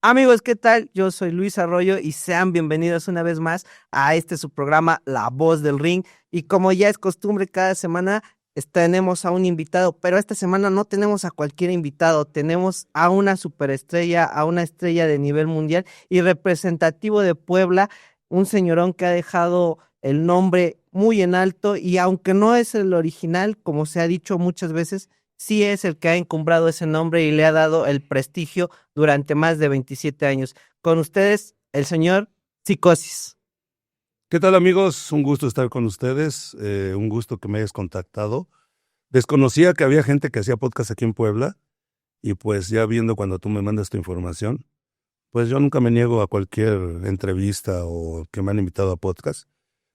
Amigos, ¿qué tal? Yo soy Luis Arroyo y sean bienvenidos una vez más a su programa La Voz del Ring. Y como ya es costumbre, cada semana tenemos a un invitado, pero esta semana no tenemos a cualquier invitado, tenemos a una superestrella, a una estrella de nivel mundial y representativo de Puebla, un señorón que ha dejado el nombre muy en alto y aunque no es el original, como se ha dicho muchas veces, sí es el que ha encumbrado ese nombre y le ha dado el prestigio durante más de 27 años. Con ustedes, el señor Psicosis. ¿Qué tal, amigos? Un gusto estar con ustedes, un gusto que me hayas contactado. Desconocía que había gente que hacía podcast aquí en Puebla y pues ya viendo cuando tú me mandas tu información, pues yo nunca me niego a cualquier entrevista o que me han invitado a podcast.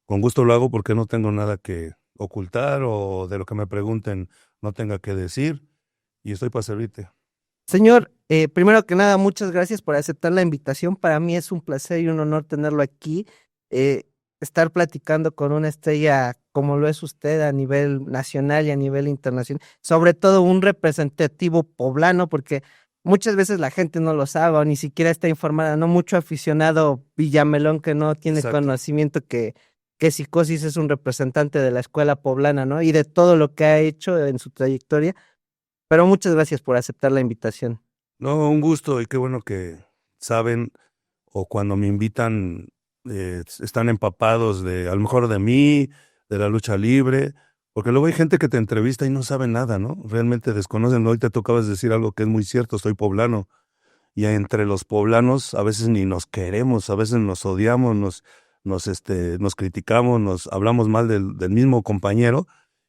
Con gusto lo hago porque no tengo nada que ocultar o de lo que me pregunten no tenga que decir y estoy para servirte. Señor, primero que nada, muchas gracias por aceptar la invitación. Para mí es un placer y un honor tenerlo aquí. Estar platicando con una estrella como lo es usted a nivel nacional y a nivel internacional, sobre todo un representativo poblano, porque muchas veces la gente no lo sabe o ni siquiera está informada, no mucho aficionado Villamelón que no tiene Exacto. conocimiento que Psicosis es un representante de la escuela poblana, ¿no? Y de todo lo que ha hecho en su trayectoria. Pero muchas gracias por aceptar la invitación. No, un gusto y qué bueno que saben o cuando me invitan están empapados de, a lo mejor de mí, de la lucha libre, porque luego hay gente que te entrevista y no sabe nada, ¿no? Realmente desconocen. Hoy te tocabas decir algo que es muy cierto, soy poblano, y entre los poblanos a veces ni nos queremos, a veces nos odiamos, nos criticamos, nos hablamos mal del mismo compañero,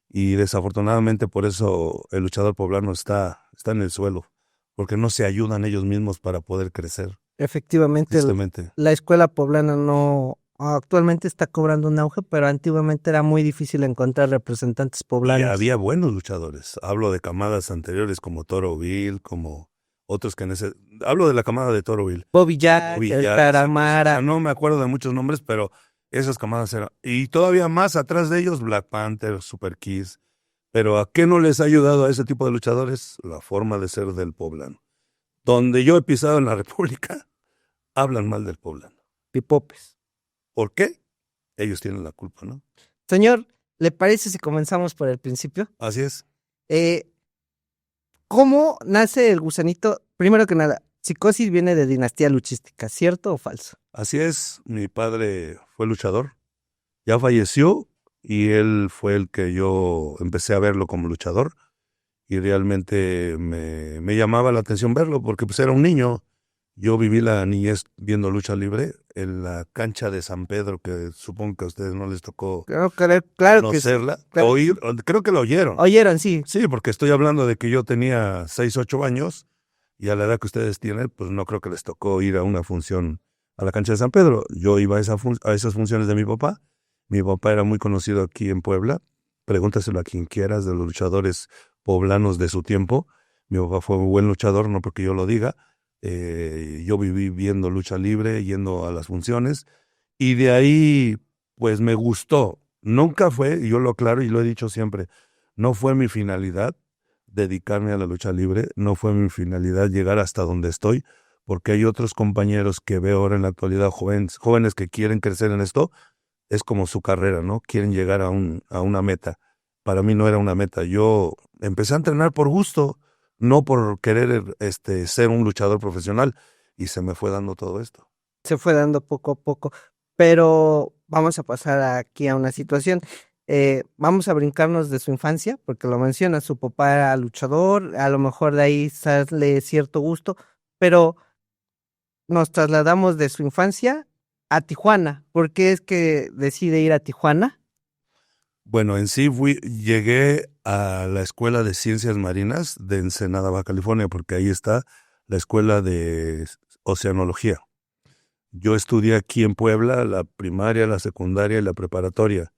y desafortunadamente por eso el luchador poblano está en el suelo, porque no se ayudan ellos mismos para poder crecer. Efectivamente, Tristemente. la escuela poblana no actualmente está cobrando un auge, pero antiguamente era muy difícil encontrar representantes Y poblanos. había buenos luchadores. Hablo de camadas anteriores como Toro Bill, como otros que hablo de la camada de Toro Bill. Bobby Jack, Bobby el Jack, Taramara. o sea, no me acuerdo de muchos nombres, pero esas camadas eran. Y todavía más atrás de ellos, Black Panther, Super Kiss. Pero ¿a qué no les ha ayudado a ese tipo de luchadores? La forma de ser del poblano. Donde yo he pisado en la República, hablan mal del poblano. Pipopes. ¿Por qué? Ellos tienen la culpa, ¿no? Señor, ¿le parece si comenzamos por el principio? Así es. ¿Cómo nace el gusanito? Primero que nada, Psicosis viene de dinastía luchística, ¿cierto o falso? Así es. Mi padre fue luchador. Ya falleció y él fue el que yo empecé a verlo como luchador y realmente me llamaba la atención verlo porque pues era un niño. Yo viví la niñez viendo lucha libre en la cancha de San Pedro, que supongo que a ustedes no les tocó Claro que sí. conocerla, Claro. oír, creo que lo oyeron. Oyeron, sí. Sí, porque estoy hablando de que yo tenía 6, 8 años y a la edad que ustedes tienen, pues no creo que les tocó ir a una función a la cancha de San Pedro. Yo iba a esas funciones de mi papá. Mi papá era muy conocido aquí en Puebla. Pregúntaselo a quien quieras de los luchadores poblanos de su tiempo. Mi papá fue un buen luchador, no porque yo lo diga. Yo viví viendo lucha libre, yendo a las funciones, y de ahí, pues me gustó. Nunca fue, y yo lo aclaro y lo he dicho siempre, no fue mi finalidad dedicarme a la lucha libre, no fue mi finalidad llegar hasta donde estoy, porque hay otros compañeros que veo ahora en la actualidad, jóvenes que quieren crecer en esto, es como su carrera, ¿no? Quieren llegar a una meta. Para mí no era una meta. Yo empecé a entrenar por gusto, no por querer ser un luchador profesional, y se me fue dando todo esto. Se fue dando poco a poco, pero vamos a pasar aquí a una situación. Vamos a brincarnos de su infancia, porque lo menciona, su papá era luchador, a lo mejor de ahí sale cierto gusto, pero nos trasladamos de su infancia a Tijuana. ¿Por qué es que decide ir a Tijuana? Bueno, en sí llegué a la Escuela de Ciencias Marinas de Ensenada, Baja California, porque ahí está la Escuela de Oceanología. Yo estudié aquí en Puebla la primaria, la secundaria y la preparatoria.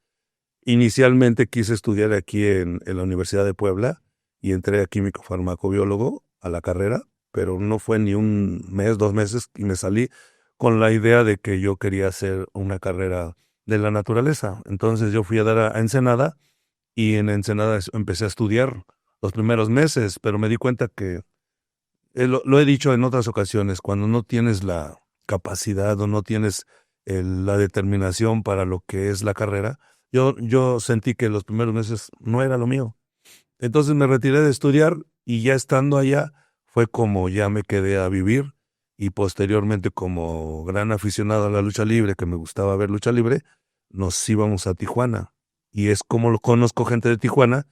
Inicialmente quise estudiar aquí en la Universidad de Puebla y entré a químico farmacobiólogo a la carrera, pero no fue ni un mes, 2 meses y me salí con la idea de que yo quería hacer una carrera de la naturaleza. Entonces yo fui a dar a Ensenada y en Ensenada empecé a estudiar los primeros meses, pero me di cuenta que lo he dicho en otras ocasiones, cuando no tienes la capacidad o no tienes la determinación para lo que es la carrera, yo sentí que los primeros meses no era lo mío. Entonces me retiré de estudiar y ya estando allá fue como ya me quedé a vivir y posteriormente como gran aficionado a la lucha libre, que me gustaba ver lucha libre, nos íbamos a Tijuana y es como lo conozco gente de Tijuana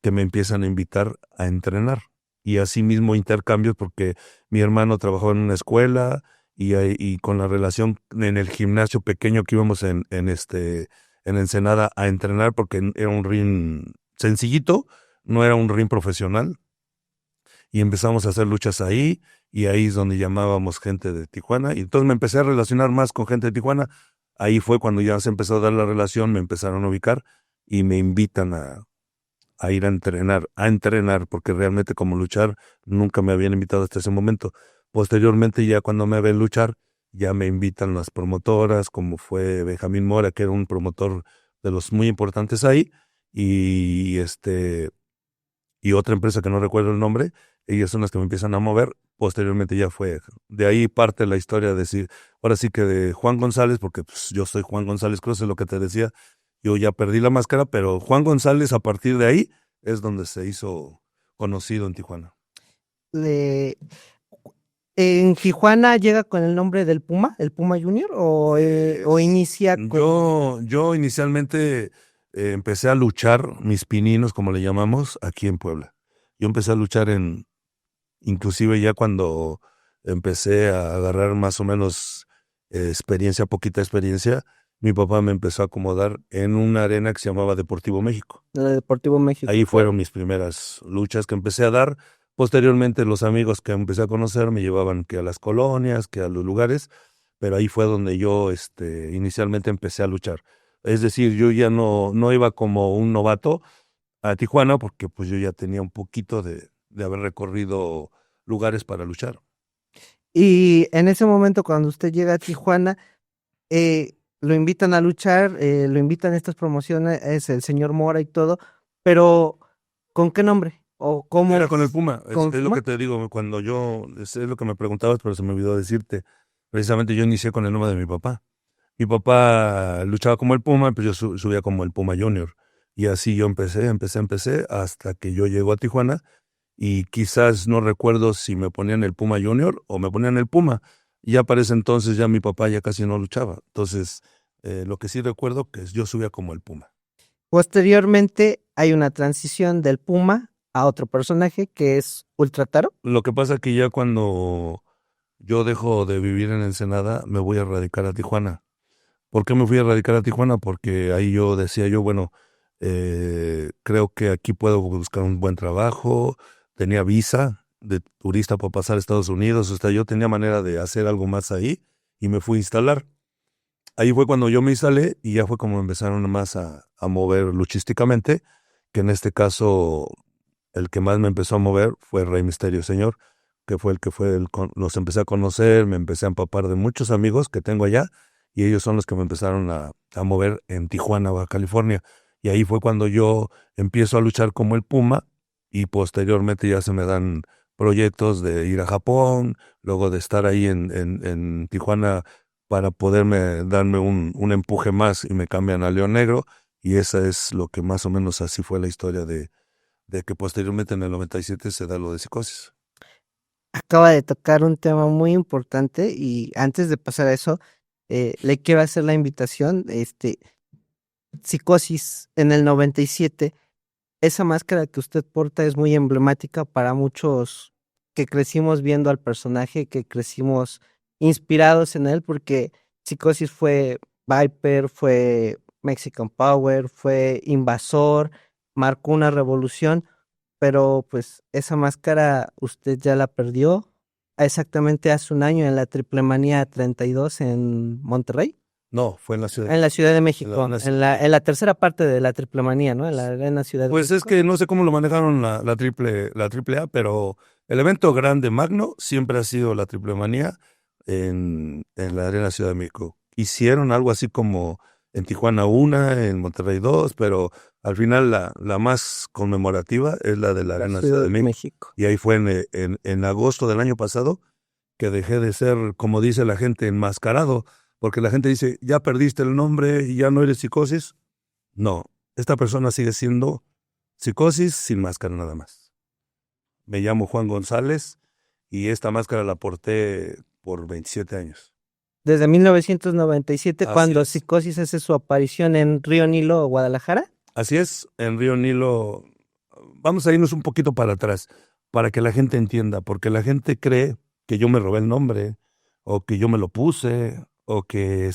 que me empiezan a invitar a entrenar y así mismo intercambios porque mi hermano trabajaba en una escuela y con la relación en el gimnasio pequeño que íbamos en Ensenada a entrenar porque era un ring sencillito, no era un ring profesional, y empezamos a hacer luchas ahí, y ahí es donde llamábamos gente de Tijuana, y entonces me empecé a relacionar más con gente de Tijuana. Ahí fue cuando ya se empezó a dar la relación, me empezaron a ubicar y me invitan a ir a entrenar, porque realmente como luchar nunca me habían invitado hasta ese momento. Posteriormente, ya cuando me ven luchar, ya me invitan las promotoras, como fue Benjamín Mora, que era un promotor de los muy importantes ahí, y y otra empresa que no recuerdo el nombre, ellas son las que me empiezan a mover. Posteriormente ya fue, de ahí parte la historia de decir, ahora sí que de Juan González, porque pues, yo soy Juan González Cruz, es lo que te decía, yo ya perdí la máscara, pero Juan González a partir de ahí es donde se hizo conocido en Tijuana. De, ¿En Tijuana llega con el nombre del Puma, el Puma Junior, o inicia con... Yo inicialmente empecé a luchar mis pininos, como le llamamos, aquí en Puebla. Yo empecé a luchar inclusive ya cuando empecé a agarrar más o menos poquita experiencia, mi papá me empezó a acomodar en una arena que se llamaba Deportivo México. El Deportivo México? Ahí fueron mis primeras luchas que empecé a dar. Posteriormente los amigos que empecé a conocer me llevaban que a las colonias, que a los lugares, pero ahí fue donde yo inicialmente empecé a luchar. Es decir, yo ya no iba como un novato a Tijuana porque pues yo ya tenía un poquito de haber recorrido lugares para luchar. Y en ese momento, cuando usted llega a Tijuana, lo invitan a luchar, lo invitan a estas promociones, es el señor Mora y todo, pero ¿con qué nombre? ¿O cómo? Era con el Puma, ¿Con es lo Puma? que te digo, es lo que me preguntabas, pero se me olvidó decirte. Precisamente yo inicié con el nombre de mi papá. Mi papá luchaba como el Puma, pero yo subía como el Puma Junior. Y así yo empecé, hasta que yo llego a Tijuana y quizás no recuerdo si me ponían el Puma Junior o me ponían el Puma. Y ya para ese entonces ya mi papá ya casi no luchaba. Entonces, lo que sí recuerdo que yo subía como el Puma. Posteriormente hay una transición del Puma a otro personaje que es Ultra Taro. Lo que pasa que ya cuando yo dejo de vivir en Ensenada, me voy a radicar a Tijuana. ¿Por qué me fui a radicar a Tijuana? Porque ahí yo decía yo, bueno, creo que aquí puedo buscar un buen trabajo. Tenía visa de turista para pasar a Estados Unidos. O sea, yo tenía manera de hacer algo más ahí y me fui a instalar. Ahí fue cuando yo me instalé y ya fue como empezaron más a mover luchísticamente, que en este caso el que más me empezó a mover fue Rey Misterio Señor, que fue los empecé a conocer, me empecé a empapar de muchos amigos que tengo allá y ellos son los que me empezaron a mover en Tijuana, Baja California. Y ahí fue cuando yo empiezo a luchar como el Puma y posteriormente ya se me dan proyectos de ir a Japón, luego de estar ahí en Tijuana para poderme darme un empuje más y me cambian a León Negro y esa es lo que más o menos así fue la historia de que posteriormente en el 97 se da lo de Psicosis. Acaba de tocar un tema muy importante y antes de pasar a eso, le quiero hacer la invitación, Psicosis en el 97, esa máscara que usted porta es muy emblemática para muchos que crecimos viendo al personaje, que crecimos inspirados en él, porque Psicosis fue Viper, fue Mexican Power, fue Invasor, marcó una revolución, pero pues esa máscara usted ya la perdió exactamente hace un año en la Triple Manía 32 en Monterrey. No, fue en la ciudad. En la Ciudad de En México, la- en la tercera parte de la Triple Manía, ¿no? En la Arena Ciudad de Pues es México. que no sé cómo lo manejaron la triple A, pero el evento grande magno siempre ha sido la Triple Manía en la Arena Ciudad de México. Hicieron algo así como En Tijuana una, en Monterrey dos, pero al final la más conmemorativa es la de la Arena Ciudad de México. Y ahí fue en agosto del año pasado que dejé de ser, como dice la gente, enmascarado, porque la gente dice, ya perdiste el nombre y ya no eres Psicosis. No, esta persona sigue siendo Psicosis sin máscara nada más. Me llamo Juan González y esta máscara la porté por 27 años. Desde 1997, Así cuando es. Psicosis hace su aparición en Río Nilo, Guadalajara. Así es, en Río Nilo. Vamos a irnos un poquito para atrás, para que la gente entienda, porque la gente cree que yo me robé el nombre, o que yo me lo puse, o que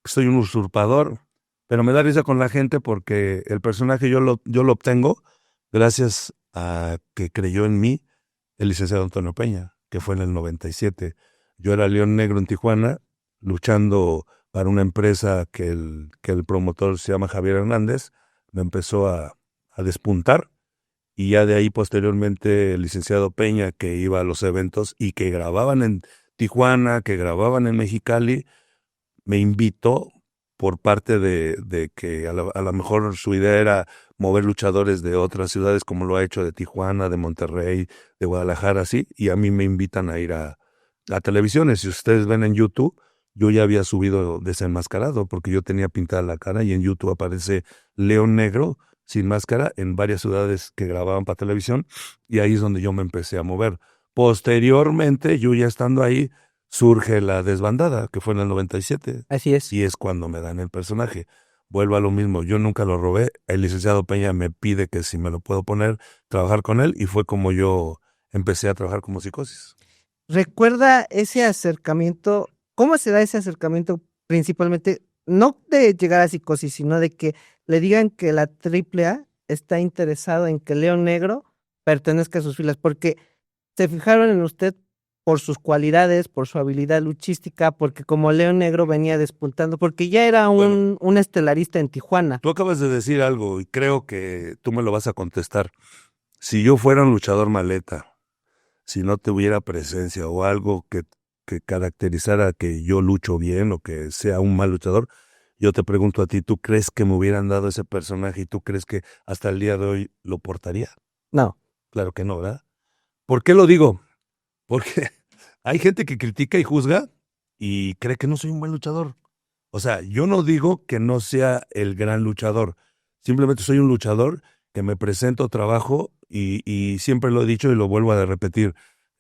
soy un usurpador, pero me da risa con la gente porque el personaje yo lo obtengo gracias a que creyó en mí el licenciado Antonio Peña, que fue en el 97. Yo era León Negro en Tijuana, luchando para una empresa que el promotor se llama Javier Hernández, me empezó a despuntar, y ya de ahí posteriormente el licenciado Peña, que iba a los eventos y que grababan en Tijuana, que grababan en Mexicali, me invitó por parte de que a lo mejor su idea era mover luchadores de otras ciudades, como lo ha hecho de Tijuana, de Monterrey, de Guadalajara, así, y a mí me invitan a ir a televisiones. Si ustedes ven en YouTube, yo ya había subido desenmascarado, porque yo tenía pintada la cara, y en YouTube aparece León Negro sin máscara en varias ciudades que grababan para televisión, y ahí es donde yo me empecé a mover. Posteriormente, yo ya estando ahí, surge la desbandada, que fue en el 97. Así es. Y es cuando me dan el personaje. Vuelvo a lo mismo, yo nunca lo robé, el licenciado Peña me pide que si me lo puedo poner, trabajar con él, y fue como yo empecé a trabajar como Psicosis. ¿Recuerda ese acercamiento? ¿Cómo se da ese acercamiento principalmente? No de llegar a Psicosis, sino de que le digan que la AAA está interesado en que León Negro pertenezca a sus filas, porque se fijaron en usted por sus cualidades, por su habilidad luchística, porque como León Negro venía despuntando, porque ya era un estelarista en Tijuana. Tú acabas de decir algo y creo que tú me lo vas a contestar. Si yo fuera un luchador maleta, si no tuviera presencia o algo que caracterizara que yo lucho bien o que sea un mal luchador, yo te pregunto a ti, ¿tú crees que me hubieran dado ese personaje y tú crees que hasta el día de hoy lo portaría? No. Claro que no, ¿verdad? ¿Por qué lo digo? Porque hay gente que critica y juzga y cree que no soy un buen luchador. O sea, yo no digo que no sea el gran luchador. Simplemente soy un luchador que me presento, trabajo y siempre lo he dicho y lo vuelvo a repetir.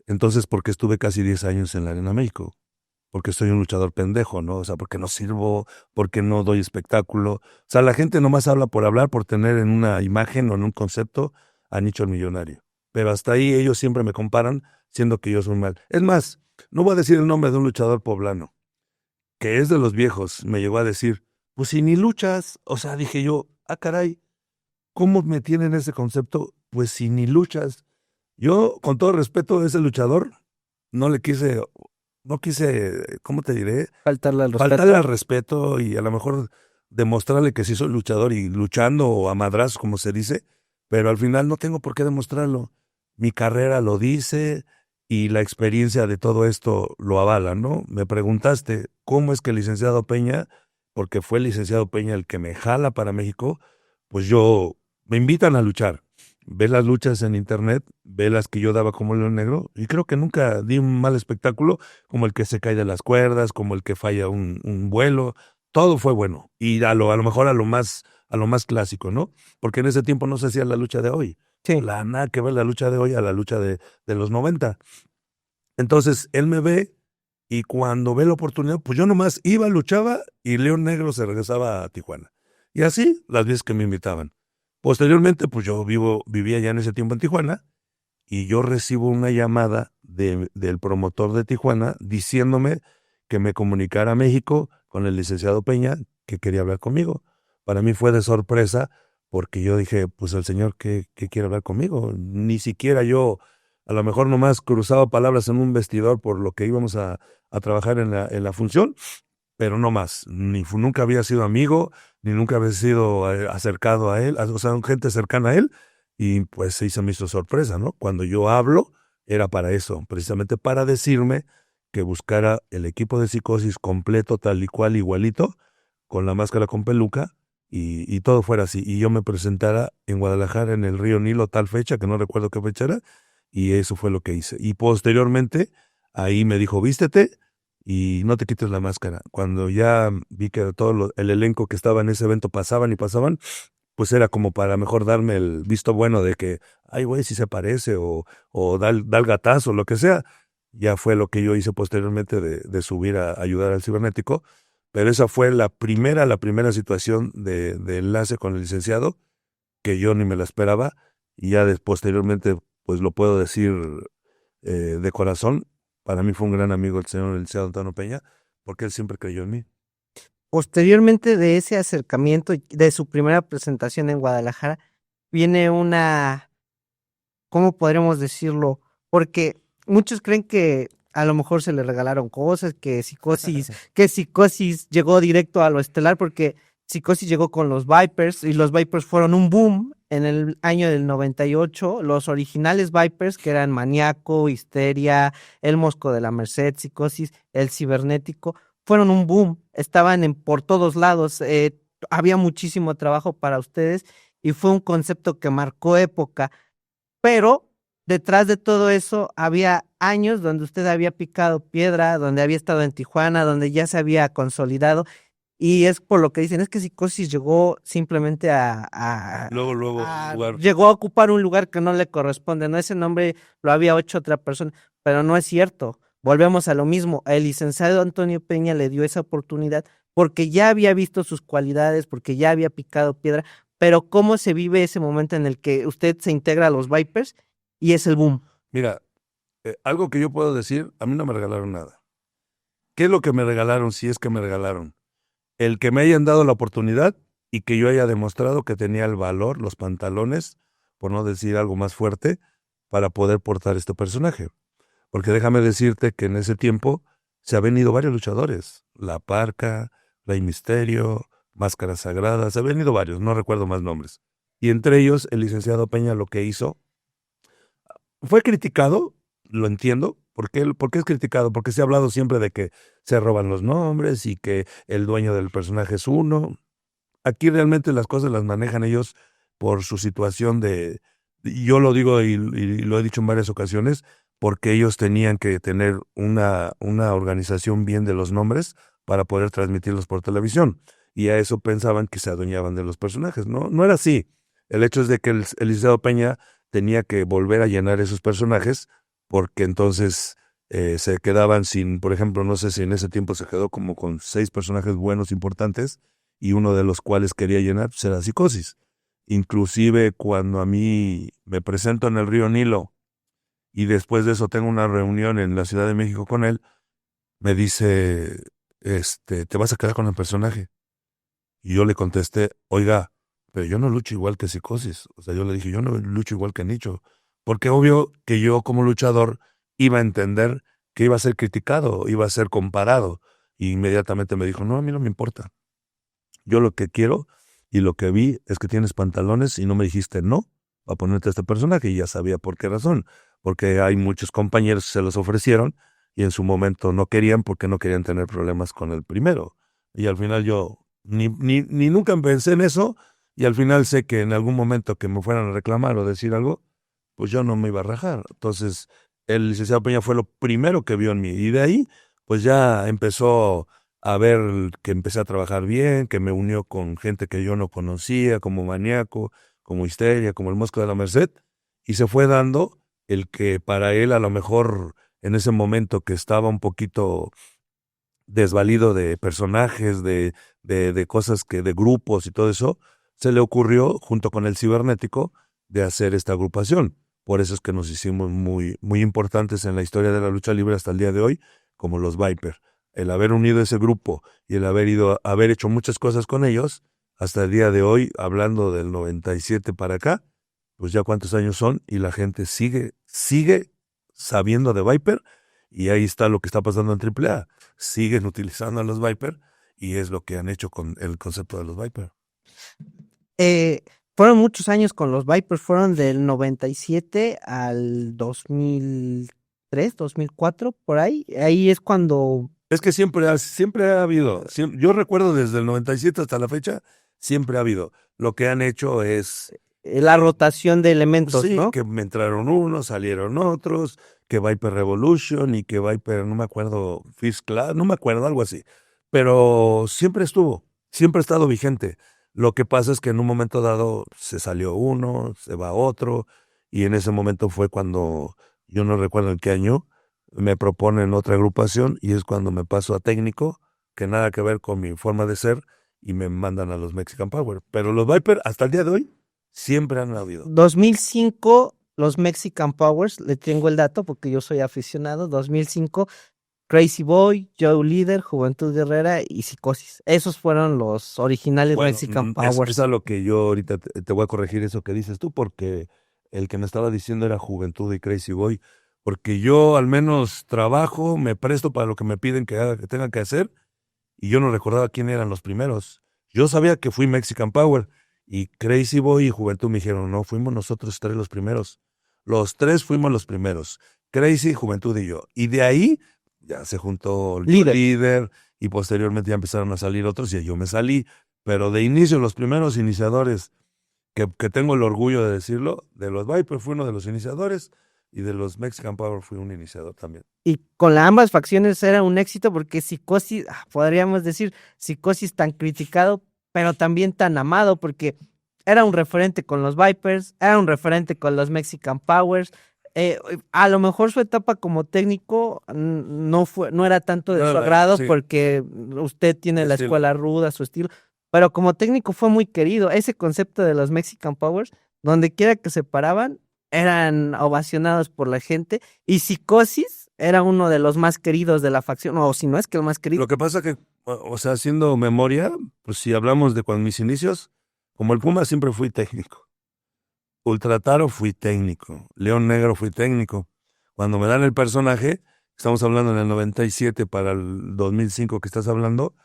Entonces, ¿por qué estuve casi 10 años en la Arena México? Porque soy un luchador pendejo, ¿no? O sea, porque no sirvo, porque no doy espectáculo. O sea, la gente nomás habla por hablar, por tener en una imagen o en un concepto a Nicho el Millonario. Pero hasta ahí ellos siempre me comparan, siendo que yo soy mal. Es más, no voy a decir el nombre de un luchador poblano, que es de los viejos, me llegó a decir, pues si ni luchas, o sea, dije yo, caray, ¿cómo me tienen ese concepto? Pues si ni luchas. Yo, con todo respeto a ese luchador, no quise, ¿cómo te diré? Faltarle al respeto. Faltarle al respeto y a lo mejor demostrarle que sí soy luchador y luchando a madrazos, como se dice, pero al final no tengo por qué demostrarlo. Mi carrera lo dice y la experiencia de todo esto lo avala, ¿no? Me preguntaste, ¿cómo es que el licenciado Peña, porque fue el licenciado Peña el que me jala para México, pues me invitan a luchar. Ve las luchas en internet, ve las que yo daba como León Negro, y creo que nunca di un mal espectáculo, como el que se cae de las cuerdas, como el que falla un vuelo, todo fue bueno, y a lo mejor a lo más clásico, ¿no? Porque en ese tiempo no se hacía la lucha de hoy. Sí. Nada que ver la lucha de hoy a la lucha de los 90. Entonces, él me ve, y cuando ve la oportunidad, pues yo nomás iba, luchaba, y León Negro se regresaba a Tijuana. Y así, las veces que me invitaban. Posteriormente, pues yo vivía ya en ese tiempo en Tijuana, y yo recibo una llamada del promotor de Tijuana diciéndome que me comunicara a México con el licenciado Peña, que quería hablar conmigo. Para mí fue de sorpresa, porque yo dije, pues el señor que quiere hablar conmigo. Ni siquiera yo, a lo mejor nomás cruzaba palabras en un vestidor por lo que íbamos a trabajar en la función, pero no más. Nunca había sido amigo, ni nunca había sido acercado a él, o sea, gente cercana a él, y pues se me hizo sorpresa, ¿no? Cuando yo hablo, era para eso, precisamente para decirme que buscara el equipo de Psicosis completo, tal y cual, igualito, con la máscara con peluca, y todo fuera así. Y yo me presentara en Guadalajara, en el Río Nilo, tal fecha, que no recuerdo qué fecha era, y eso fue lo que hice. Y posteriormente, ahí me dijo, vístete y no te quites la máscara. Cuando ya vi que el elenco que estaba en ese evento pasaban y pasaban, pues era como para mejor darme el visto bueno de que, ay, güey, si se parece, o da el gatazo, lo que sea. Ya fue lo que yo hice posteriormente de subir a ayudar al cibernético, pero esa fue la primera situación de enlace con el licenciado, que yo ni me la esperaba, y ya posteriormente, pues lo puedo decir de corazón, para mí fue un gran amigo el señor licenciado Antonio Peña, porque él siempre creyó en mí. Posteriormente de ese acercamiento, de su primera presentación en Guadalajara, viene una, ¿cómo podremos decirlo? Porque muchos creen que a lo mejor se le regalaron cosas, que Psicosis llegó directo a lo estelar, porque Psicosis llegó con los Vipers, y los Vipers fueron un boom en el año del 98. Los originales Vipers, que eran Maníaco, Histeria, El Mosco de la Merced, Psicosis, El Cibernético, fueron un boom, estaban por todos lados, había muchísimo trabajo para ustedes, y fue un concepto que marcó época. Pero detrás de todo eso había años donde usted había picado piedra, donde había estado en Tijuana, donde ya se había consolidado, y es por lo que dicen, es que Psicosis llegó simplemente Luego, jugar. llegó a ocupar un lugar que no le corresponde, ¿no? Ese nombre lo había hecho otra persona, pero no es cierto. Volvemos a lo mismo, el licenciado Antonio Peña le dio esa oportunidad porque ya había visto sus cualidades, porque ya había picado piedra, pero ¿cómo se vive ese momento en el que usted se integra a los Vipers y es el boom? Mira, algo que yo puedo decir, a mí no me regalaron nada. ¿Qué es lo que me regalaron, si es que me regalaron? El que me hayan dado la oportunidad y que yo haya demostrado que tenía el valor, los pantalones, por no decir algo más fuerte, para poder portar este personaje. Porque déjame decirte que en ese tiempo se han venido varios luchadores. La Parca, Rey Misterio, Máscaras Sagradas, se han venido varios, no recuerdo más nombres. Y entre ellos, el licenciado Peña lo que hizo fue criticado, lo entiendo. ¿Por qué es criticado? Porque se ha hablado siempre de que se roban los nombres y que el dueño del personaje es uno. Aquí realmente las cosas las manejan ellos por su situación yo lo digo y lo he dicho en varias ocasiones, porque ellos tenían que tener una organización bien de los nombres para poder transmitirlos por televisión. Y a eso pensaban que se adueñaban de los personajes. No, no era así. El hecho es de que el licenciado Peña tenía que volver a llenar esos personajes, porque entonces se quedaban sin, por ejemplo, no sé si en ese tiempo se quedó como con 6 personajes buenos, importantes, y uno de los cuales quería llenar pues, era Psicosis. Inclusive cuando a mí me presento en el Río Nilo y después de eso tengo una reunión en la Ciudad de México con él, me dice, ¿te vas a quedar con el personaje? Y yo le contesté, oiga, pero yo no lucho igual que Psicosis. O sea, yo le dije, yo no lucho igual que Nicho. Porque obvio que yo como luchador iba a entender que iba a ser criticado, iba a ser comparado. Y inmediatamente me dijo, no, a mí no me importa. Yo lo que quiero y lo que vi es que tienes pantalones y no me dijiste no a ponerte este personaje, y ya sabía por qué razón. Porque hay muchos compañeros que se los ofrecieron y en su momento no querían porque no querían tener problemas con el primero. Y al final yo ni nunca pensé en eso, y al final sé que en algún momento que me fueran a reclamar o decir algo, pues yo no me iba a rajar. Entonces, el licenciado Peña fue lo primero que vio en mí. Y de ahí, pues ya empezó a ver que empecé a trabajar bien, que me unió con gente que yo no conocía, como Maníaco, como Histeria, como el Mosco de la Merced, y se fue dando el que para él a lo mejor en ese momento que estaba un poquito desvalido de personajes, de cosas de grupos y todo eso, se le ocurrió, junto con el cibernético, de hacer esta agrupación. Por eso es que nos hicimos muy, muy importantes en la historia de la lucha libre hasta el día de hoy, como los Viper. El haber unido ese grupo y el haber hecho muchas cosas con ellos, hasta el día de hoy, hablando del 97 para acá, pues ya cuántos años son, y la gente sigue sabiendo de Viper, y ahí está lo que está pasando en AAA. Siguen utilizando a los Viper, y es lo que han hecho con el concepto de los Viper. Eh, Fueron muchos años con los Vipers, fueron del 97 al 2003, 2004, por ahí. Ahí es cuando Es que siempre ha habido. Yo recuerdo desde el 97 hasta la fecha, siempre ha habido. Lo que han hecho es, La rotación de elementos, sí, ¿no? que me entraron unos, salieron otros, que Viper Revolution y que Viper, no me acuerdo, First Class, no me acuerdo, algo así. Pero siempre ha estado vigente. Lo que pasa es que en un momento dado se salió uno, se va otro, y en ese momento fue cuando, yo no recuerdo en qué año, me proponen otra agrupación y es cuando me paso a técnico, que nada que ver con mi forma de ser, y me mandan a los Mexican Power. Pero los Viper, hasta el día de hoy, siempre han habido. 2005, los Mexican Powers, le tengo el dato porque yo soy aficionado. 2005, Crazy Boy, Joe Líder, Juventud Guerrera y Psicosis. Esos fueron los originales Bueno, Mexican es Powers. a lo que yo ahorita te voy a corregir eso que dices tú, porque el que me estaba diciendo era Juventud y Crazy Boy, porque yo al menos trabajo, me presto para lo que me piden que haga, que tenga que hacer, y yo no recordaba quién eran los primeros. Yo sabía que fui Mexican Power, y Crazy Boy y Juventud me dijeron, no, fuimos nosotros tres los primeros. Los tres fuimos los primeros, Crazy, Juventud y yo. Y de ahí ya se juntó el Líder. líder, y posteriormente ya empezaron a salir otros, y yo me salí. Pero de inicio, los primeros iniciadores, que tengo el orgullo de decirlo, de los Viper fui uno de los iniciadores, y de los Mexican Power fui un iniciador también. Y con ambas facciones era un éxito porque Psicosis, podríamos decir, Psicosis tan criticado, pero también tan amado porque era un referente con los Vipers, era un referente con los Mexican Powers. A lo mejor su etapa como técnico no era tanto de su agrado Sí, porque usted tiene la estilo. escuela ruda, su estilo, pero como técnico fue muy querido. Ese concepto de los Mexican Powers, donde quiera que se paraban, eran ovacionados por la gente. Y Psicosis era uno de los más queridos de la facción, o si no es que el más querido. Lo que pasa que, o sea, haciendo memoria, pues si hablamos de cuando mis inicios, como el Puma siempre fui técnico. Ultra Taro fui técnico. León Negro fui técnico. Cuando me dan el personaje, estamos hablando en el 97 para el 2005 que estás hablando,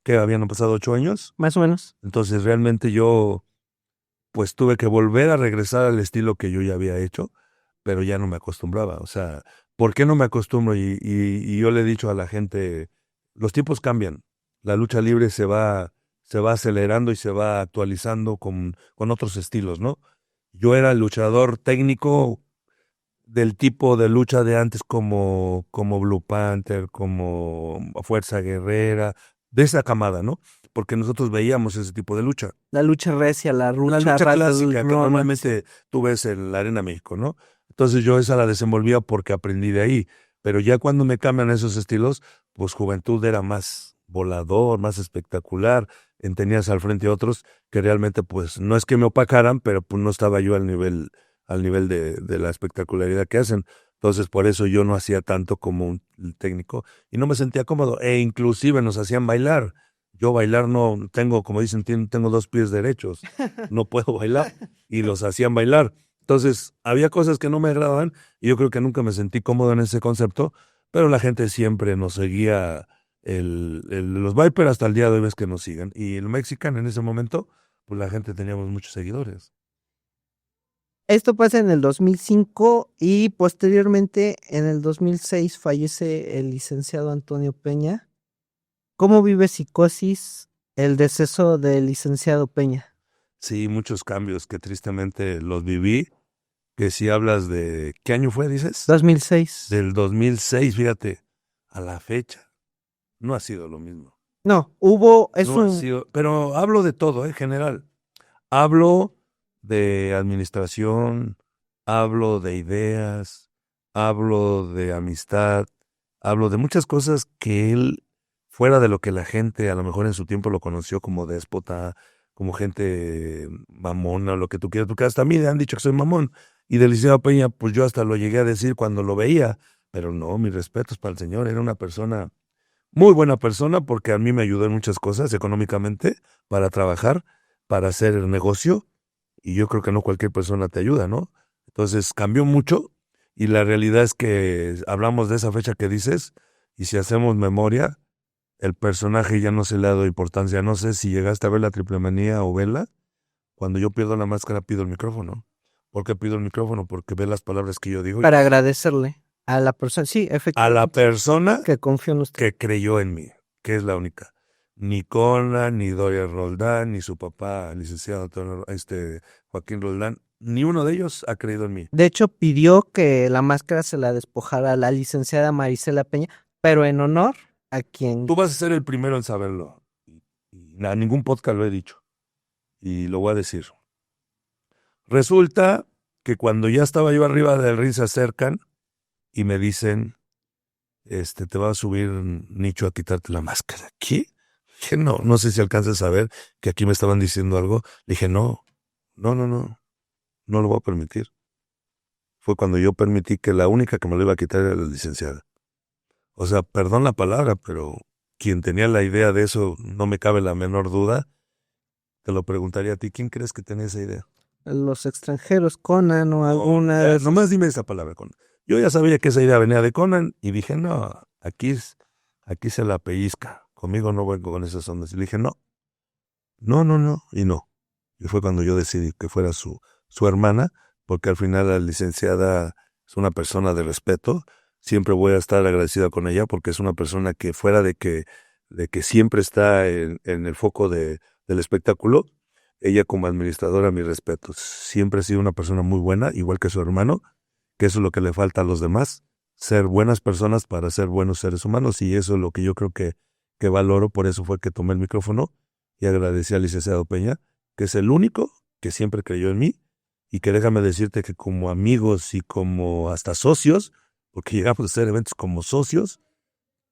que habían pasado 8 años. Más o menos. Entonces realmente yo pues tuve que volver a regresar al estilo que yo ya había hecho, pero ya no me acostumbraba. O sea, ¿por qué no me acostumbro? Y yo le he dicho a la gente, los tiempos cambian. La lucha libre se va acelerando y se va actualizando con otros estilos, ¿no? Yo era el luchador técnico del tipo de lucha de antes como Blue Panther, como Fuerza Guerrera, de esa camada, ¿no? Porque nosotros veíamos ese tipo de lucha. La lucha recia, la La lucha, lucha clásica que no, normalmente tú ves en la Arena México, ¿no? Entonces yo esa la desenvolvía porque aprendí de ahí. Pero ya cuando me cambian esos estilos, pues Juventud era más volador, más espectacular. Tenías al frente otros que realmente, pues, no es que me opacaran, pero pues no estaba yo al nivel de la espectacularidad que hacen. Entonces, por eso yo no hacía tanto como un técnico y no me sentía cómodo. E inclusive nos hacían bailar. Yo bailar no tengo, como dicen, tengo 2 pies derechos, no puedo bailar, y los hacían bailar. Entonces, había cosas que no me agradaban, y yo creo que nunca me sentí cómodo en ese concepto, pero la gente siempre nos seguía, los Viper hasta el día de hoy ves que nos siguen, y el Mexican en ese momento, pues la gente teníamos muchos seguidores. Esto pasa en el 2005 y posteriormente en el 2006 fallece el licenciado Antonio Peña. ¿Cómo vive Psicosis el deceso del licenciado Peña? Sí, muchos cambios que tristemente los viví, que si hablas de, ¿qué año fue, dices? 2006. Del 2006, fíjate, a la fecha, no ha sido lo mismo. No, No ha sido, pero hablo de todo, en general. Hablo de administración, hablo de ideas, hablo de amistad, hablo de muchas cosas que él, fuera de lo que la gente a lo mejor en su tiempo lo conoció como déspota, como gente mamona, lo que tú quieras, porque hasta a mí me han dicho que soy mamón. Y del licenciado Peña, pues yo hasta lo llegué a decir cuando lo veía, pero no, mis respetos para el señor, era una persona, muy buena persona, porque a mí me ayudó en muchas cosas económicamente para trabajar, para hacer el negocio, y yo creo que no cualquier persona te ayuda, ¿no? Entonces cambió mucho, y la realidad es que hablamos de esa fecha que dices, y si hacemos memoria, el personaje ya no se le ha dado importancia. No sé si llegaste a ver la Triple Manía o verla. Cuando yo pierdo la máscara pido el micrófono. ¿Por qué pido el micrófono? Porque ve las palabras que yo digo. para agradecerle. A la persona, sí, A la efectivamente, persona que confió en usted. que creyó en mí, que es la única. Ni Conan, ni Doria Roldán, ni su papá, el licenciado Joaquín Roldán, ni uno de ellos ha creído en mí. De hecho, pidió que la máscara se la despojara a la licenciada Marisela Peña, pero en honor a quien... Tú vas a ser el primero en saberlo. Y a ningún podcast lo he dicho. Y lo voy a decir. Resulta que cuando ya estaba yo arriba del ring se acercan y me dicen, te va a subir Nicho a quitarte la máscara. ¿Qué? Dije, no sé si alcanzas a ver que aquí me estaban diciendo algo. Le dije, no lo voy a permitir. Fue cuando yo permití que la única que me lo iba a quitar era la licenciada. O sea, perdón la palabra, pero quien tenía la idea de eso, no me cabe la menor duda, te lo preguntaría a ti, ¿quién crees que tenía esa idea? Los extranjeros, Conan o alguna de esas... Nomás dime esa palabra, Conan. Yo ya sabía que esa idea venía de Conan y dije, no, aquí se la pellizca. Conmigo no vengo con esas ondas. Y le dije, no, y no. Y fue cuando yo decidí que fuera su hermana, porque al final la licenciada es una persona de respeto. Siempre voy a estar agradecida con ella porque es una persona que fuera de que siempre está en el foco del espectáculo, ella como administradora, mis respetos. Siempre ha sido una persona muy buena, igual que su hermano, que eso es lo que le falta a los demás, ser buenas personas para ser buenos seres humanos, y eso es lo que yo creo que valoro. Por eso fue que tomé el micrófono y agradecí al licenciado Peña, que es el único que siempre creyó en mí, y que déjame decirte que como amigos y como hasta socios, porque llegamos a hacer eventos como socios,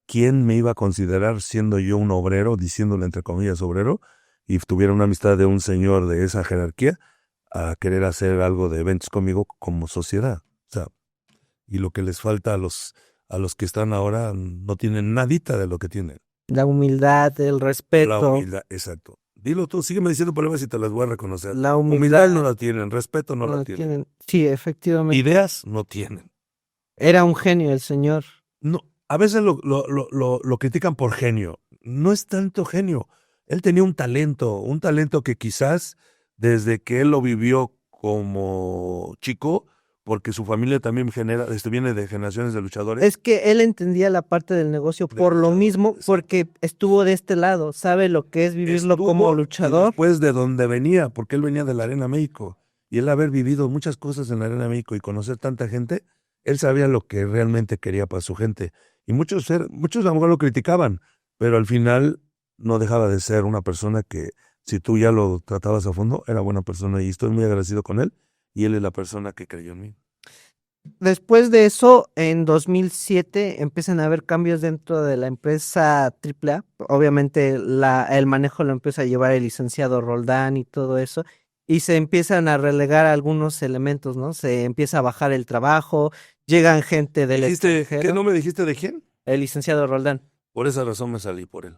¿quién me iba a considerar siendo yo un obrero, diciéndole entre comillas obrero, y tuviera una amistad de un señor de esa jerarquía, a querer hacer algo de eventos conmigo como sociedad? O sea, y lo que les falta a los que están ahora no tienen nadita de lo que tienen. La humildad, el respeto. La humildad, exacto. Dilo tú, sígueme diciendo palabras y te las voy a reconocer. La humildad no la tienen, respeto no la tienen. Sí, efectivamente. Ideas no tienen. Era un genio el señor. No, a veces lo critican por genio. No es tanto genio. Él tenía un talento que quizás desde que él lo vivió como chico, porque su familia también viene de generaciones de luchadores. Es que él entendía la parte del negocio por lo mismo, porque estuvo de este lado, sabe lo que es vivirlo como luchador. Después de donde venía, porque él venía de la Arena México, y él haber vivido muchas cosas en la Arena México y conocer tanta gente, él sabía lo que realmente quería para su gente. Y muchos a lo mejor lo criticaban, pero al final no dejaba de ser una persona que, si tú ya lo tratabas a fondo, era buena persona, y estoy muy agradecido con él, y él es la persona que creyó en mí. Después de eso, en 2007 empiezan a haber cambios dentro de la empresa AAA. Obviamente el manejo lo empieza a llevar el licenciado Roldán y todo eso, y se empiezan a relegar algunos elementos, ¿no? Se empieza a bajar el trabajo, llegan gente del extranjero. ¿Qué no me dijiste de quién? El licenciado Roldán. Por esa razón me salí por él.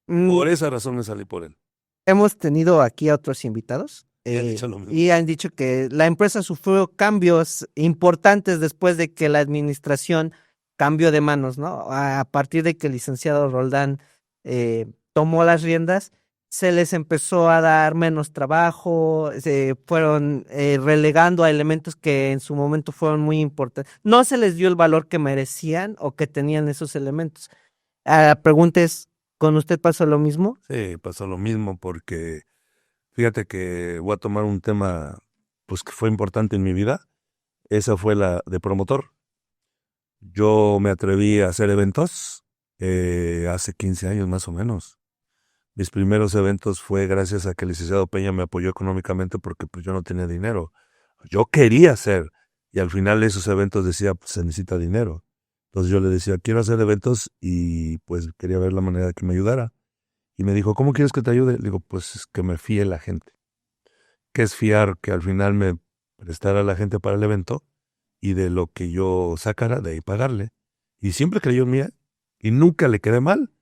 Mm, Por esa razón me salí por él. Hemos tenido aquí a otros invitados. Y han dicho que la empresa sufrió cambios importantes después de que la administración cambió de manos, ¿no? A partir de que el licenciado Roldán tomó las riendas, se les empezó a dar menos trabajo, se fueron relegando a elementos que en su momento fueron muy importantes. No se les dio el valor que merecían o que tenían esos elementos. La pregunta es, ¿con usted pasó lo mismo? Sí, pasó lo mismo, porque fíjate que voy a tomar un tema pues que fue importante en mi vida. Esa fue la de promotor. Yo me atreví a hacer eventos hace 15 años más o menos. Mis primeros eventos fue gracias a que el licenciado Peña me apoyó económicamente, porque pues yo no tenía dinero. Yo quería hacer, y al final esos eventos decía, pues se necesita dinero. Entonces yo le decía, quiero hacer eventos, y pues quería ver la manera de que me ayudara. Y me dijo, ¿cómo quieres que te ayude? Le digo, pues es que me fíe la gente. ¿Qué es fiar? Que al final me prestara la gente para el evento, y de lo que yo sacara, de ahí pagarle. Y siempre creyó en mí, y nunca le quedé mal.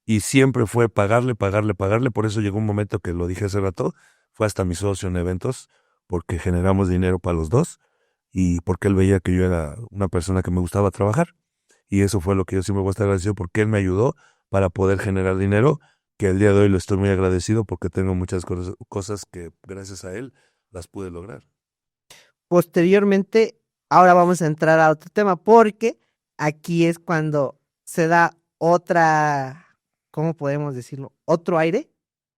Y siempre fue pagarle. Por eso llegó un momento que lo dije hace rato, fue hasta mi socio en eventos, porque generamos dinero para los dos, y porque él veía que yo era una persona que me gustaba trabajar. Y eso fue lo que yo siempre voy a estar agradecido, porque él me ayudó para poder generar dinero, que el día de hoy lo estoy muy agradecido, porque tengo muchas cosas que gracias a él las pude lograr. Posteriormente ahora vamos a entrar a otro tema, porque aquí es cuando se da otra, ¿cómo podemos decirlo? Otro aire,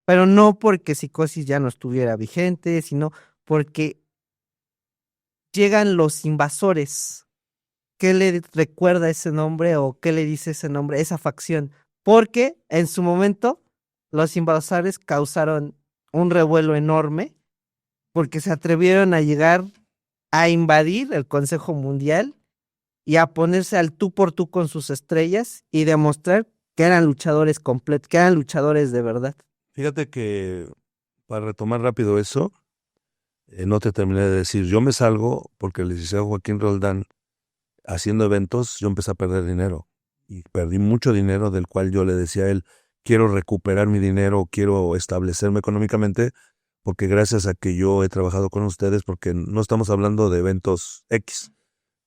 pero no porque Psicosis ya no estuviera vigente, sino porque llegan los invasores. ¿Qué le recuerda ese nombre o qué le dice ese nombre, esa facción? Porque en su momento los invasores causaron un revuelo enorme porque se atrevieron a llegar a invadir el Consejo Mundial y a ponerse al tú por tú con sus estrellas y demostrar que eran luchadores completos, que eran luchadores de verdad. Fíjate que, para retomar rápido eso, no te terminé de decir, yo me salgo porque el licenciado Joaquín Roldán, haciendo eventos, yo empecé a perder dinero. Y perdí mucho dinero, del cual yo le decía a él, quiero recuperar mi dinero, quiero establecerme económicamente, porque gracias a que yo he trabajado con ustedes, porque no estamos hablando de eventos X,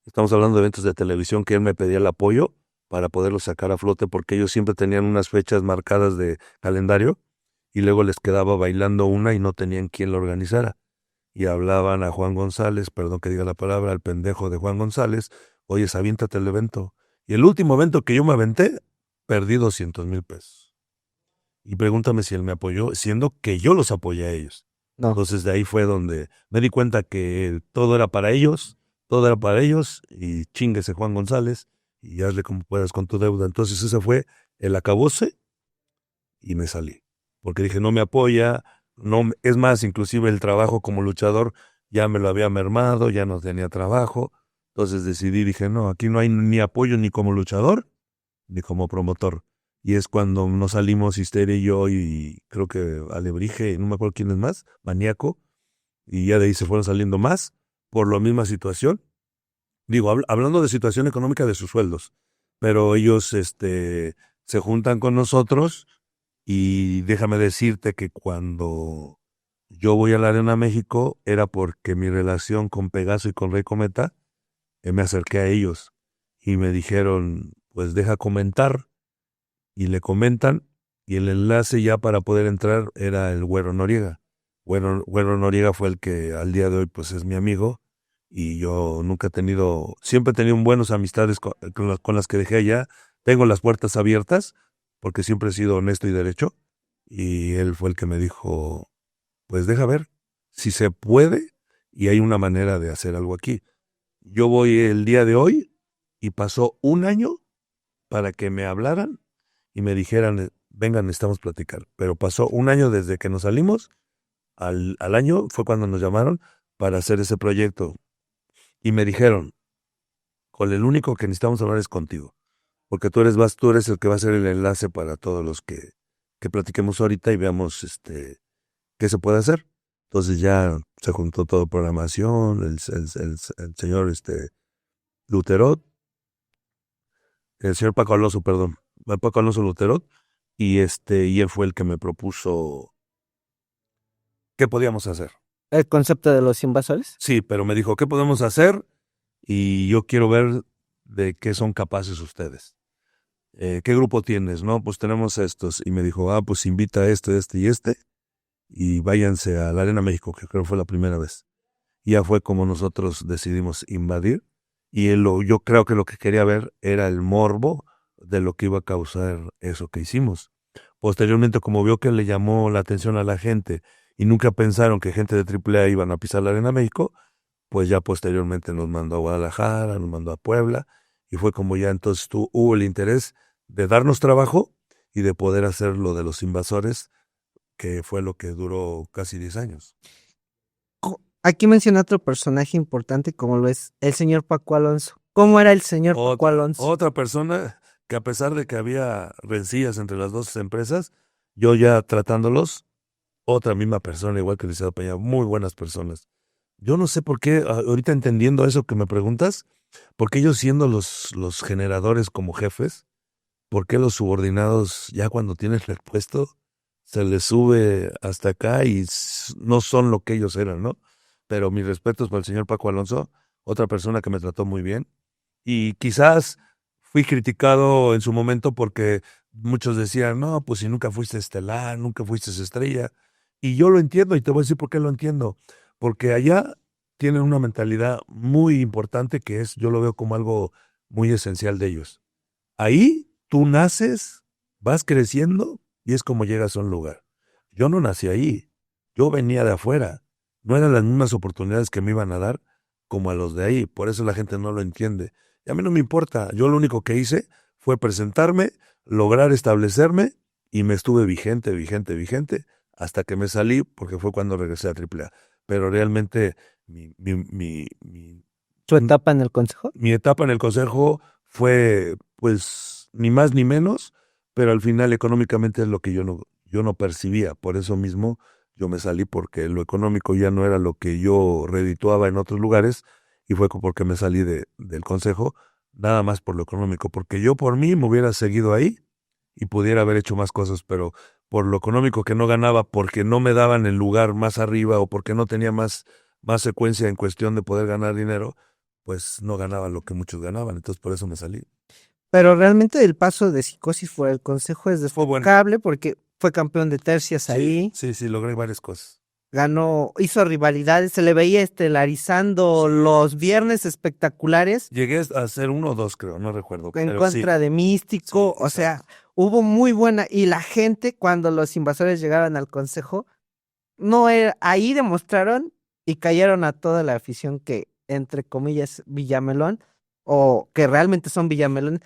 estamos hablando de eventos de televisión que él me pedía el apoyo para poderlos sacar a flote, porque ellos siempre tenían unas fechas marcadas de calendario y luego les quedaba bailando una y no tenían quien lo organizara. Y hablaban a Juan González, perdón que diga la palabra, al pendejo de Juan González, oye, aviéntate el evento. Y el último evento que yo me aventé, perdí 200,000 pesos. Y pregúntame si él me apoyó, siendo que yo los apoyé a ellos. No. Entonces de ahí fue donde me di cuenta que todo era para ellos, y chinguese Juan González, y hazle como puedas con tu deuda. Entonces ese fue el acabose y me salí. Porque dije, no me apoya, no, es más, inclusive el trabajo como luchador ya me lo había mermado, ya no tenía trabajo. Entonces dije, no, aquí no hay ni apoyo ni como luchador, ni como promotor. Y es cuando nos salimos Histeria y yo, y creo que Alebrije, no me acuerdo quién es más, Maníaco, y ya de ahí se fueron saliendo más por la misma situación. Digo, hablando de situación económica de sus sueldos, pero ellos se juntan con nosotros, y déjame decirte que cuando yo voy a la Arena México era porque mi relación con Pegaso y con Rey Cometa, me acerqué a ellos y me dijeron, pues deja comentar, y le comentan, y el enlace ya para poder entrar era el Güero Noriega. Güero Noriega fue el que al día de hoy pues es mi amigo, y yo nunca he tenido, siempre he tenido buenas amistades con las que dejé allá. Tengo las puertas abiertas porque siempre he sido honesto y derecho, y él fue el que me dijo, pues deja ver si se puede y hay una manera de hacer algo aquí. Yo voy el día de hoy y pasó un año para que me hablaran y me dijeran, vengan, necesitamos platicar. Pero pasó un año desde que nos salimos, al año fue cuando nos llamaron para hacer ese proyecto. Y me dijeron, con el único que necesitamos hablar es contigo, porque tú eres el que va a ser el enlace para todos los que platiquemos ahorita y veamos qué se puede hacer. Entonces ya se juntó todo programación, el señor Luterot, el señor Paco Alonso, perdón, Paco Alonso Luterot, y él fue el que me propuso qué podíamos hacer. ¿El concepto de los invasores? Sí, pero me dijo, ¿qué podemos hacer? Y yo quiero ver de qué son capaces ustedes. ¿Qué grupo tienes? No, pues tenemos estos. Y me dijo, pues invita a y váyanse a la Arena México, que creo que fue la primera vez. Y ya fue como nosotros decidimos invadir. Y yo creo que lo que quería ver era el morbo de lo que iba a causar eso que hicimos. Posteriormente, como vio que le llamó la atención a la gente y nunca pensaron que gente de AAA iban a pisar la Arena México, pues ya posteriormente nos mandó a Guadalajara, nos mandó a Puebla, y fue como ya entonces hubo el interés de darnos trabajo y de poder hacer lo de los invasores, que fue lo que duró casi 10 años. Aquí menciona otro personaje importante como lo es el señor Paco Alonso. ¿Cómo era el señor Paco Alonso? Otra persona que, a pesar de que había rencillas entre las dos empresas, yo ya tratándolos, otra misma persona, igual que Liceo Peña, muy buenas personas. Yo no sé por qué, ahorita entendiendo eso que me preguntas, por qué ellos siendo los generadores como jefes, por qué los subordinados ya cuando tienen el puesto se les sube hasta acá y no son lo que ellos eran, ¿no? Pero mis respetos para el señor Paco Alonso, otra persona que me trató muy bien. Y quizás fui criticado en su momento porque muchos decían, no, pues si nunca fuiste estelar, nunca fuiste estrella. Y yo lo entiendo, y te voy a decir por qué lo entiendo. Porque allá tienen una mentalidad muy importante que es, yo lo veo como algo muy esencial de ellos. Ahí tú naces, vas creciendo y es como llegas a un lugar. Yo no nací ahí, yo venía de afuera. No eran las mismas oportunidades que me iban a dar como a los de ahí. Por eso la gente no lo entiende. Y a mí no me importa. Yo lo único que hice fue presentarme, lograr establecerme y me estuve vigente, hasta que me salí, porque fue cuando regresé a AAA. Pero realmente mi, mi, mi, mi, ¿Su etapa en el consejo? mi etapa en el consejo fue, pues, ni más ni menos, pero al final económicamente es lo que yo no percibía. Por eso mismo yo me salí, porque lo económico ya no era lo que yo redituaba en otros lugares, y fue porque me salí del consejo, nada más por lo económico, porque yo por mí me hubiera seguido ahí y pudiera haber hecho más cosas, pero por lo económico que no ganaba, porque no me daban el lugar más arriba o porque no tenía más secuencia en cuestión de poder ganar dinero, pues no ganaba lo que muchos ganaban, entonces por eso me salí. Pero realmente el paso de Psicosis fuera del consejo es Fue bueno. destacable porque fue campeón de tercias Sí, ahí, sí, logré varias cosas. ganó, hizo rivalidades, se le veía estelarizando Sí, los sí. viernes espectaculares Llegué a hacer 1 o 2, creo, no recuerdo, en pero sí, contra de sí, Místico, o sea, exacto. hubo muy buena, y la gente cuando los invasores llegaban al consejo, no era, ahí demostraron y cayeron a toda la afición que, entre comillas, Villamelón, o que realmente son Villamelón,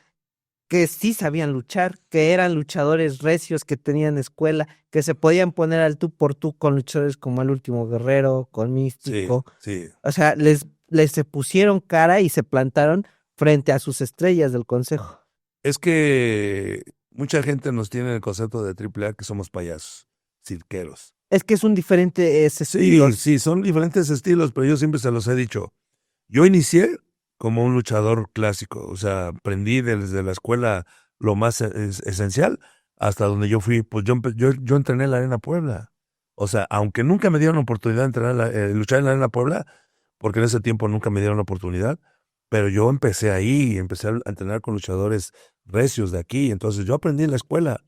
que sí sabían luchar, que eran luchadores recios, que tenían escuela, que se podían poner al tú por tú con luchadores como el Último Guerrero, con Sí, Místico. sí. O sea, les se pusieron cara y se plantaron frente a sus estrellas del consejo. Es que mucha gente nos tiene el concepto de AAA que somos payasos, cirqueros. Es que es un diferente Sí, estilos. sí, son diferentes estilos, pero yo siempre se los he dicho. Yo inicié como un luchador clásico, o sea, aprendí desde la escuela lo más esencial hasta donde yo fui. Pues yo entrené en la Arena Puebla. O sea, aunque nunca me dieron oportunidad de luchar en la Arena Puebla, porque en ese tiempo nunca me dieron oportunidad, pero yo empecé ahí, empecé a entrenar con luchadores recios de aquí. Entonces yo aprendí en la escuela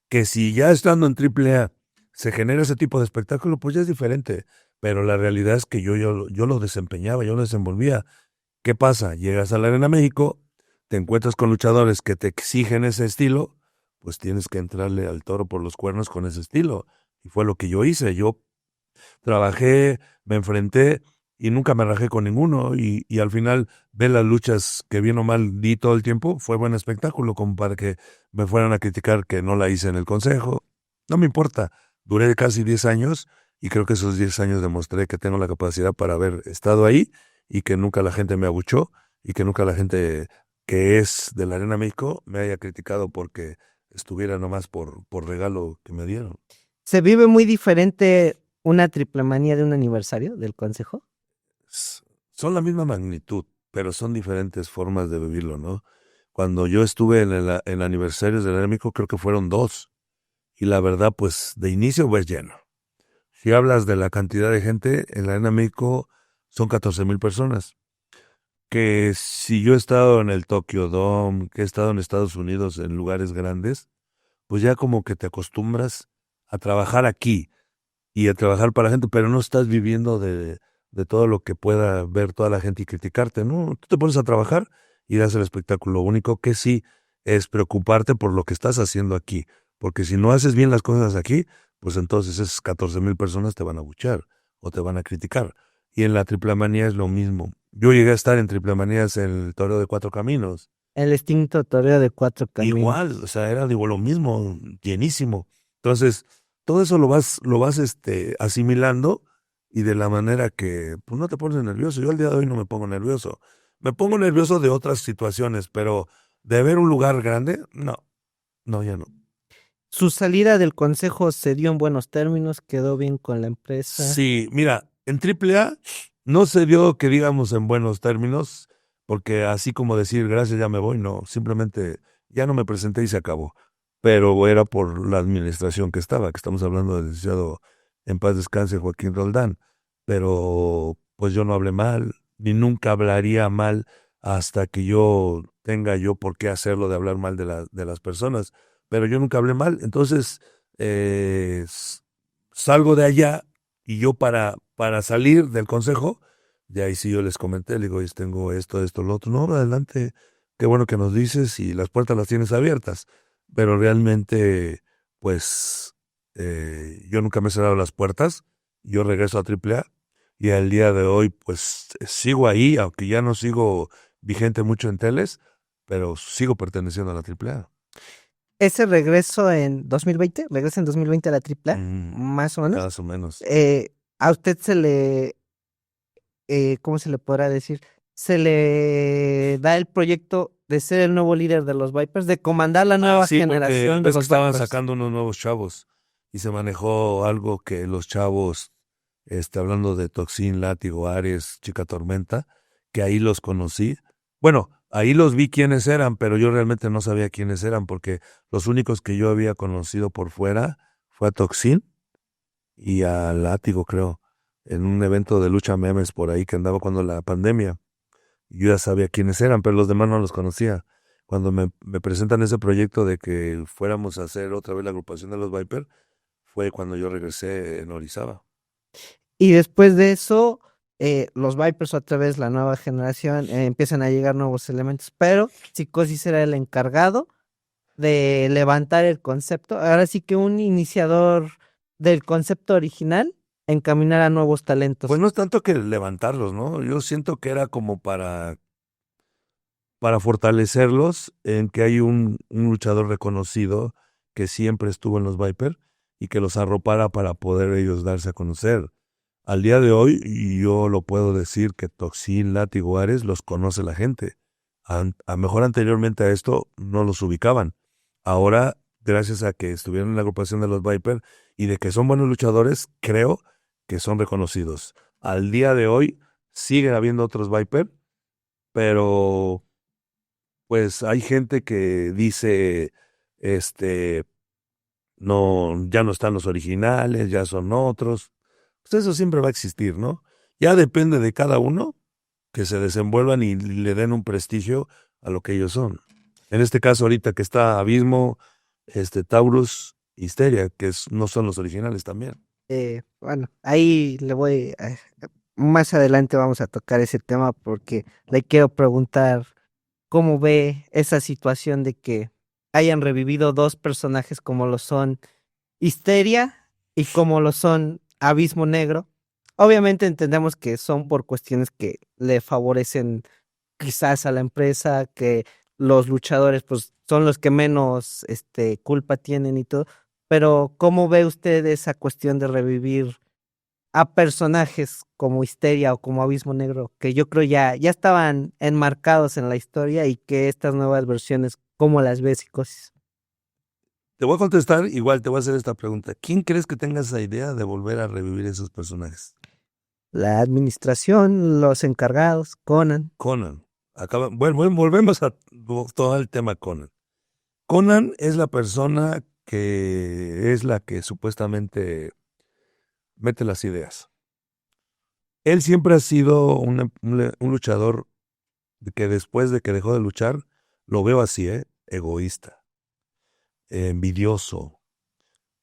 que si ya estando en AAA se genera ese tipo de espectáculo, pues ya es diferente. Pero la realidad es que yo lo desempeñaba, yo lo desenvolvía. ¿Qué pasa? Llegas a la Arena México, te encuentras con luchadores que te exigen ese estilo, pues tienes que entrarle al toro por los cuernos con ese estilo. Y fue lo que yo hice. Yo trabajé, me enfrenté y nunca me rajé con ninguno. Y al final, ver las luchas que bien o mal di todo el tiempo, fue buen espectáculo, como para que me fueran a criticar que no la hice en el consejo. No me importa. Duré casi 10 años y creo que esos 10 años demostré que tengo la capacidad para haber estado ahí y que nunca la gente me abuchó y que nunca la gente que es de la Arena México me haya criticado porque estuviera nomás por regalo que me dieron. ¿Se vive muy diferente una triple manía de un aniversario del consejo? Son la misma magnitud, pero son diferentes formas de vivirlo, ¿no? Cuando yo estuve en aniversarios del México, creo que fueron 2. Y la verdad, pues de inicio, pues lleno. Si hablas de la cantidad de gente, en la Arena México son 14,000 personas. Que si yo he estado en el Tokyo Dome, que he estado en Estados Unidos en lugares grandes, pues ya como que te acostumbras a trabajar aquí y a trabajar para la gente, pero no estás viviendo de todo lo que pueda ver toda la gente y criticarte, ¿no? Tú te pones a trabajar y das el espectáculo. Lo único que sí es preocuparte por lo que estás haciendo aquí, porque si no haces bien las cosas aquí, pues entonces esas 14,000 personas te van a buchar o te van a criticar. Y en la Triple Manía es lo mismo. Yo llegué a estar en Triple Manías en el Toreo de Cuatro Caminos. El extinto toreo de cuatro Igual, o caminos. sea, era digo lo mismo, llenísimo. Entonces, todo eso lo vas asimilando y de la manera que pues no te pones nervioso. Yo al día de hoy no me pongo nervioso. Me pongo nervioso de otras situaciones, pero de ver un lugar grande, no, no, ya no. Su salida del consejo se dio en buenos términos, quedó bien con la empresa. Sí, mira, en AAA no se dio que digamos en buenos términos, porque así como decir gracias, ya me voy, no, simplemente ya no me presenté y se acabó. Pero era por la administración que estaba, que estamos hablando del licenciado en paz descanse Joaquín Roldán. Pero pues yo no hablé mal, ni nunca hablaría mal hasta que yo tenga yo por qué hacerlo de hablar mal de las personas. Pero yo nunca hablé mal, entonces salgo de allá y yo para salir del consejo, De ahí sí yo les comenté, le digo, oye, tengo esto, lo otro. No, adelante, qué bueno que nos dices y las puertas las tienes abiertas. Pero realmente, pues, yo nunca me he cerrado las puertas. Yo regreso a AAA y al día de hoy, pues, sigo ahí, aunque ya no sigo vigente mucho en teles, pero sigo perteneciendo a la AAA. Ese regreso en 2020, regresa en 2020 a la AAA, Mm, más o menos. más o menos. A usted se le, ¿cómo se le podrá decir? Se le da el proyecto de ser el nuevo líder de los Vipers, de comandar la nueva Sí, porque generación de ves que los estaban Vipers. sacando unos nuevos chavos y se manejó algo que los chavos, hablando de Toxin, Látigo, Ares, Chica Tormenta, que ahí los conocí. Bueno, ahí los vi quiénes eran, pero yo realmente no sabía quiénes eran porque los únicos que yo había conocido por fuera fue a Toxin y a Látigo, creo, en un evento de lucha memes por ahí que andaba cuando la pandemia. Yo ya sabía quiénes eran, pero los demás no los conocía. Cuando me presentan ese proyecto de que fuéramos a hacer otra vez la agrupación de los Viper, fue cuando yo regresé en Orizaba. Y después de eso, los Vipers otra vez, la nueva generación, empiezan a llegar nuevos elementos, pero Psicosis era el encargado de levantar el concepto. Ahora sí que un iniciador del concepto original, encaminar a nuevos Pues talentos. no es tanto que levantarlos, ¿no? Yo siento que era como para fortalecerlos en que hay un luchador reconocido que siempre estuvo en los Viper y que los arropara para poder ellos darse a conocer. Al día de hoy, y yo lo puedo decir que Toxin, Látigo, Ares los conoce la gente. A mejor anteriormente a esto no los ubicaban. Ahora, gracias a que estuvieron en la agrupación de los Viper y de que son buenos luchadores, creo que son reconocidos. Al día de hoy sigue habiendo otros Viper, pero pues hay gente que dice, no, ya no están los originales, ya son otros. Pues eso siempre va a existir, ¿no? Ya depende de cada uno que se desenvuelvan y le den un prestigio a lo que ellos son. En este caso, ahorita que está Abismo, Taurus, Histeria, no son los originales también. Bueno, ahí más adelante vamos a tocar ese tema porque le quiero preguntar cómo ve esa situación de que hayan revivido dos personajes como lo son Histeria y como lo son Abismo Negro. Obviamente entendemos que son por cuestiones que le favorecen quizás a la empresa, que los luchadores pues son los que menos culpa tienen y todo, pero ¿cómo ve usted esa cuestión de revivir a personajes como Histeria o como Abismo Negro, que yo creo ya estaban enmarcados en la historia y que estas nuevas versiones, ¿cómo las ves, Psicosis? Te voy a contestar, igual te voy a hacer esta pregunta. ¿Quién crees que tenga esa idea de volver a revivir esos personajes? La administración, los encargados, Conan. Conan. Bueno, volvemos a todo el tema Conan. Conan es la persona que es la que supuestamente mete las ideas. Él siempre ha sido un luchador que después de que dejó de luchar, lo veo así, egoísta, envidioso.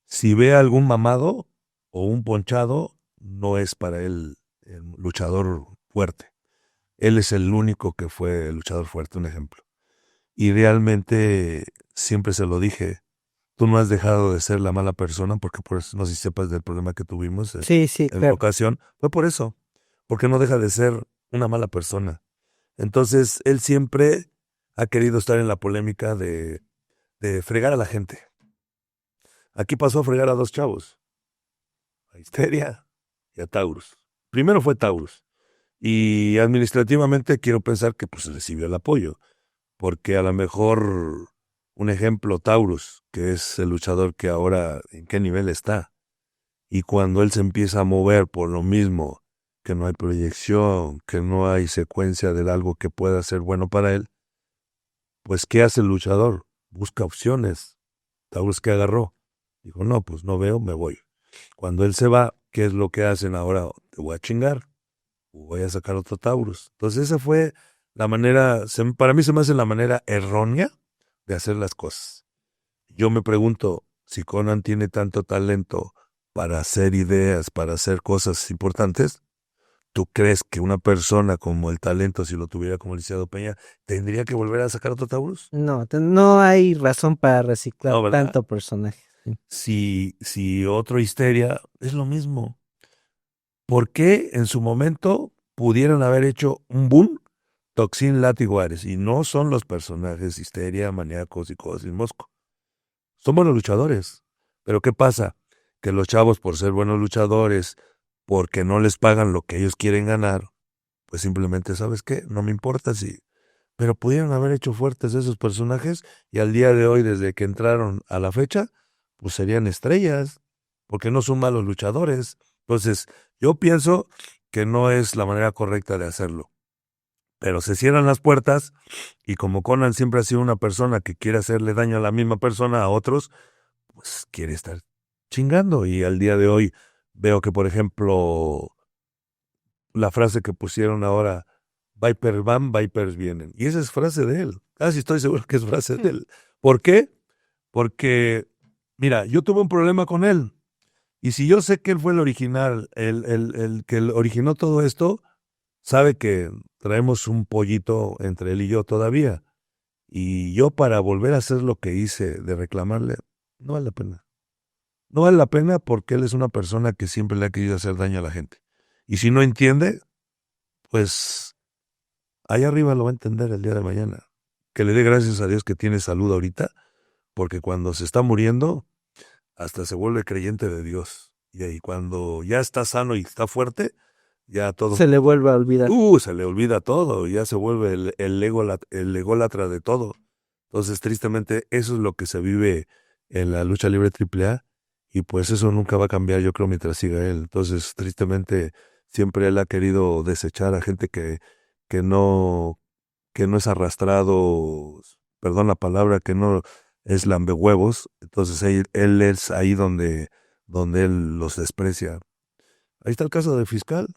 Si ve a algún mamado o un ponchado, no es para él el luchador fuerte. Él es el único que fue el luchador fuerte, un ejemplo. Y realmente siempre se lo dije, tú no has dejado de ser la mala persona, porque por eso, no sé si sepas del problema que tuvimos Sí, sí, en la claro. ocasión, fue por eso, porque no deja de ser una mala persona. Entonces, él siempre ha querido estar en la polémica de fregar a la gente. Aquí pasó a fregar a dos chavos, a Histeria y a Taurus. Primero fue Taurus, y administrativamente quiero pensar que pues recibió el apoyo, porque a lo mejor un ejemplo, Taurus, que es el luchador que ahora en qué nivel está, y cuando él se empieza a mover por lo mismo, que no hay proyección, que no hay secuencia de algo que pueda ser bueno para él, pues ¿qué hace el luchador? Busca opciones. Taurus, ¿qué agarró? Dijo, no, pues no veo, me voy. Cuando él se va, ¿qué es lo que hacen ahora? Te voy a chingar, voy a sacar otro Taurus. Entonces esa fue la manera, para mí se me hace la manera errónea de hacer las cosas. Yo me pregunto, si Conan tiene tanto talento para hacer ideas, para hacer cosas importantes, ¿tú crees que una persona como el talento, si lo tuviera como Liceo Peña, tendría que volver a sacar otro Taurus? No, no hay razón para reciclar No, ¿verdad? tanto personaje. Sí. Si otro Histeria, es lo mismo. ¿Por qué en su momento pudieron haber hecho un boom Toxin, Látigo, Ares? Y no son los personajes Histeria, Maníacos, Psicosis, Mosco. Son buenos luchadores. Pero ¿qué pasa? Que los chavos, por ser buenos luchadores, porque no les pagan lo que ellos quieren ganar, pues simplemente, ¿sabes qué? No me importa si... Pero pudieron haber hecho fuertes esos personajes y al día de hoy, desde que entraron a la fecha, pues serían estrellas, porque no son malos luchadores. Entonces, yo pienso que no es la manera correcta de hacerlo. Pero se cierran las puertas y como Conan siempre ha sido una persona que quiere hacerle daño a la misma persona, a otros, pues quiere estar chingando. Y al día de hoy veo que, por ejemplo, la frase que pusieron ahora, Vipers van, Vipers vienen. Y esa es frase de él. Casi estoy seguro que es frase de él. ¿Por qué? Porque, mira, yo tuve un problema con él. Y si yo sé que él fue el original, el que originó todo esto, sabe que traemos un pollito entre él y yo todavía. Y yo para volver a hacer lo que hice de reclamarle, no vale la pena. No vale la pena porque él es una persona que siempre le ha querido hacer daño a la gente. Y si no entiende, pues allá arriba lo va a entender el día de mañana. Que le dé gracias a Dios que tiene salud ahorita, porque cuando se está muriendo, hasta se vuelve creyente de Dios. Y ahí cuando ya está sano y está fuerte, ya todo, Se le vuelve a olvidar. se le olvida todo, ya se vuelve el ególatra de todo. Entonces, tristemente, eso es lo que se vive en la lucha libre AAA, y pues eso nunca va a cambiar, yo creo, mientras siga él. Entonces, tristemente, siempre él ha querido desechar a gente que no, que no es arrastrado, perdón la palabra, que no es lambehuevos. Entonces, él es ahí donde él los desprecia. Ahí está el caso del Fiscal.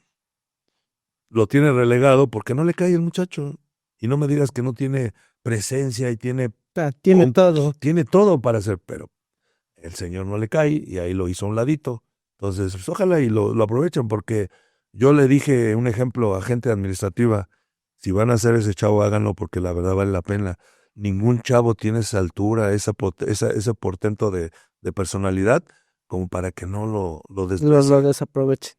Lo tiene relegado porque no le cae el muchacho. Y no me digas que no tiene presencia y Tiene todo. tiene todo para hacer, pero el señor no le cae y ahí lo hizo a un ladito. Entonces, pues, ojalá y lo aprovechen, porque yo le dije un ejemplo a gente administrativa: si van a hacer ese chavo, háganlo porque la verdad vale la pena. Ningún chavo tiene esa altura, ese portento de personalidad como para que no lo desprecie. Lo desaproveche.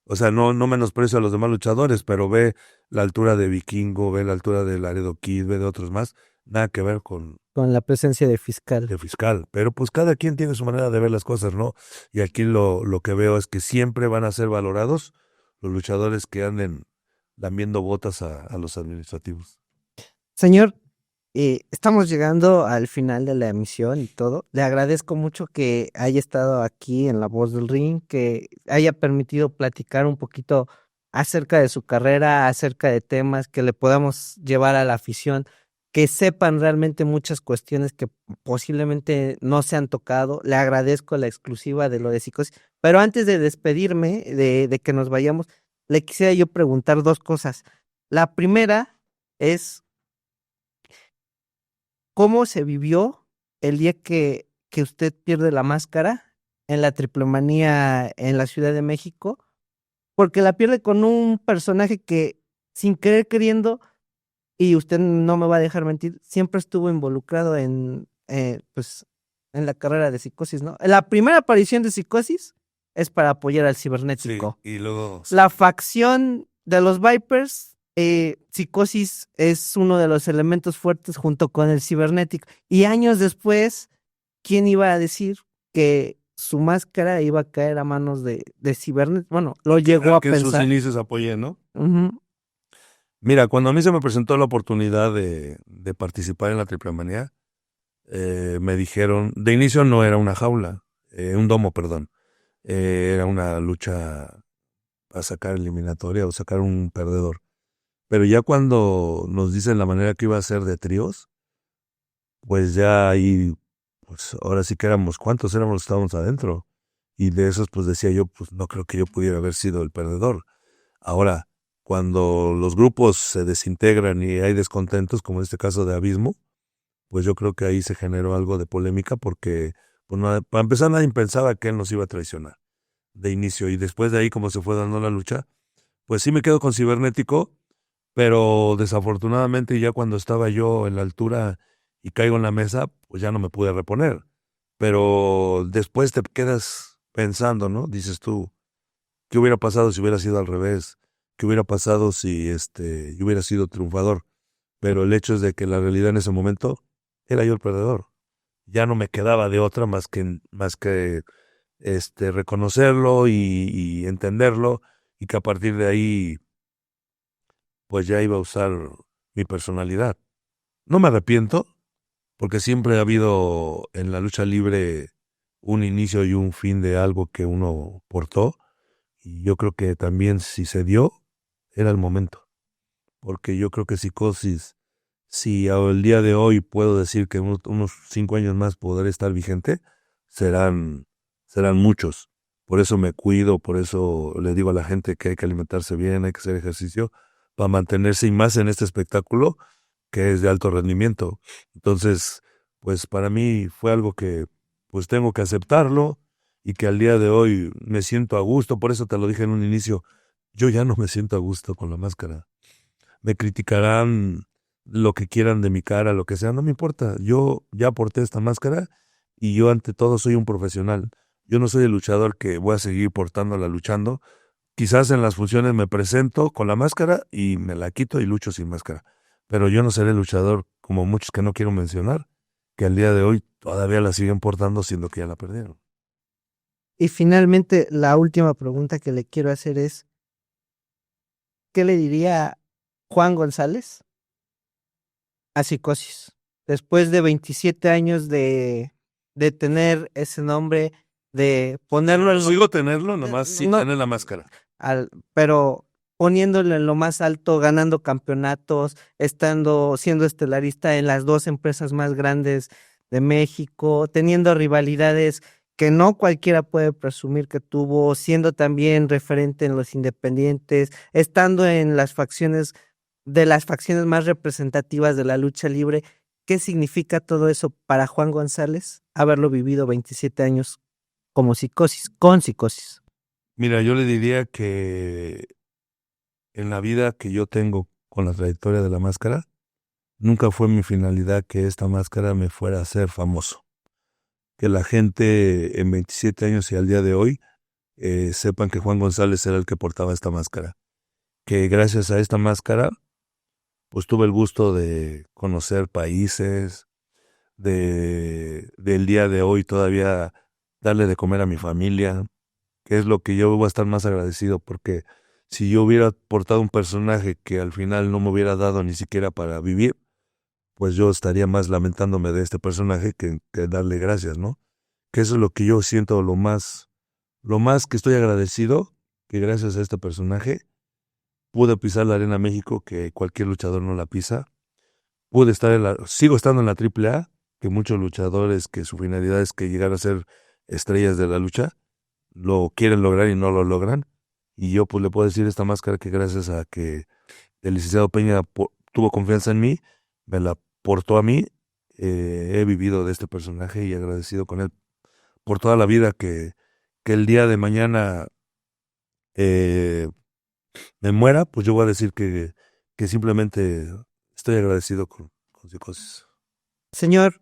O sea, no menosprecio a los demás luchadores, pero ve la altura de Vikingo, ve la altura de Laredo Kid, ve de otros más, nada que ver con Con la presencia de Fiscal. el Fiscal. Pero pues cada quien tiene su manera de ver las cosas, ¿no? Y aquí lo que veo es que siempre van a ser valorados los luchadores que anden lambiendo botas a los administrativos. Señor, estamos llegando al final de la emisión y todo. Le agradezco mucho que haya estado aquí en La Voz del Ring, que haya permitido platicar un poquito acerca de su carrera, acerca de temas que le podamos llevar a la afición, que sepan realmente muchas cuestiones que posiblemente no se han tocado. Le agradezco la exclusiva de lo de psicosis. Pero antes de despedirme, de que nos vayamos, le quisiera yo preguntar dos cosas. La primera es: ¿cómo se vivió el día que usted pierde la máscara en la Triplemanía en la Ciudad de México? Porque la pierde con un personaje que, sin querer queriendo, y usted no me va a dejar mentir, siempre estuvo involucrado pues, en la carrera de Psicosis, ¿no? La primera aparición de Psicosis es para apoyar al Sí, cibernético. y luego La facción de los Vipers, Psicosis es uno de los elementos fuertes junto con el cibernético. Y años después, ¿quién iba a decir que su máscara iba a caer a manos de cibernético? Bueno, lo llegó a que en sus pensar. inicios apoyé, ¿no? Ujú. Mira, cuando a mí se me presentó la oportunidad de participar en la Triplemanía, me dijeron, de inicio no era una jaula, un domo, perdón. Era una lucha a sacar eliminatoria o sacar un perdedor. Pero ya cuando nos dicen la manera que iba a ser de tríos, pues ya ahí, pues ahora sí que éramos, ¿cuántos éramos los que estábamos adentro? Y de esos, pues decía yo, pues no creo que yo pudiera haber sido el perdedor. Ahora, cuando los grupos se desintegran y hay descontentos, como en este caso de Abismo, pues yo creo que ahí se generó algo de polémica porque, pues, para empezar, nadie pensaba que él nos iba a traicionar de inicio. Y después de ahí, como se fue dando la lucha, pues sí me quedo con cibernético, pero desafortunadamente ya cuando estaba yo en la altura y caigo en la mesa, pues ya no me pude reponer. Pero después te quedas pensando, ¿no? Dices tú, ¿qué hubiera pasado si hubiera sido al revés? ¿Qué hubiera pasado si yo hubiera sido triunfador? Pero el hecho es de que la realidad en ese momento era yo el perdedor. Ya no me quedaba de otra más que reconocerlo y entenderlo, y que a partir de ahí pues ya iba a usar mi personalidad. No me arrepiento, porque siempre ha habido en la lucha libre un inicio y un fin de algo que uno portó, y yo creo que también si se dio, era el momento, porque yo creo que Psicosis, si el día de hoy puedo decir que unos 5 años más podré estar vigente, serán, serán muchos. Por eso me cuido, por eso le digo a la gente que hay que alimentarse bien, hay que hacer ejercicio, para mantenerse, y más en este espectáculo que es de alto rendimiento. Entonces, pues para mí fue algo que pues tengo que aceptarlo, y que al día de hoy me siento a gusto. Por eso te lo dije en un inicio, yo ya no me siento a gusto con la máscara. Me criticarán lo que quieran de mi cara, lo que sea, no me importa. Yo ya porté esta máscara, y yo ante todo soy un profesional. Yo no soy el luchador que voy a seguir portándola luchando. Quizás en las funciones me presento con la máscara y me la quito y lucho sin máscara. Pero yo no seré el luchador como muchos que no quiero mencionar, que al día de hoy todavía la siguen portando siendo que ya la perdieron. Y finalmente, la última pregunta que le quiero hacer es, ¿qué le diría Juan González a Psicosis? Después de 27 años de tener ese nombre, de ponerlo en Sigo tenerlo, nomás sin no, tener la máscara. pero poniéndolo en lo más alto, ganando campeonatos, siendo estelarista en las 2 empresas más grandes de México, teniendo rivalidades que no cualquiera puede presumir que tuvo, siendo también referente en los independientes, estando en las facciones más representativas de la lucha libre. ¿Qué significa todo eso para Juan González, haberlo vivido 27 años como Psicosis, con Psicosis? Mira, yo le diría que en la vida que yo tengo con la trayectoria de la máscara, nunca fue mi finalidad que esta máscara me fuera a hacer famoso. Que la gente en 27 años y al día de hoy sepan que Juan González era el que portaba esta máscara. Que gracias a esta máscara, pues tuve el gusto de conocer países, del día de hoy todavía darle de comer a mi familia, que es lo que yo voy a estar más agradecido, porque si yo hubiera portado un personaje que al final no me hubiera dado ni siquiera para vivir, pues yo estaría más lamentándome de este personaje que darle gracias, ¿no? Que eso es lo que yo siento lo más que estoy agradecido, que gracias a este personaje pude pisar la Arena México, que cualquier luchador no la pisa. Sigo estando en la AAA, que muchos luchadores que su finalidad es que llegar a ser estrellas de la lucha, lo quieren lograr y no lo logran. Y yo pues le puedo decir a esta máscara que gracias a que el licenciado Peña tuvo confianza en mí, me la portó a mí, he vivido de este personaje y agradecido con él por toda la vida, que el día de mañana eh, me muera, pues yo voy a decir que simplemente estoy agradecido con Psicosis. Señor,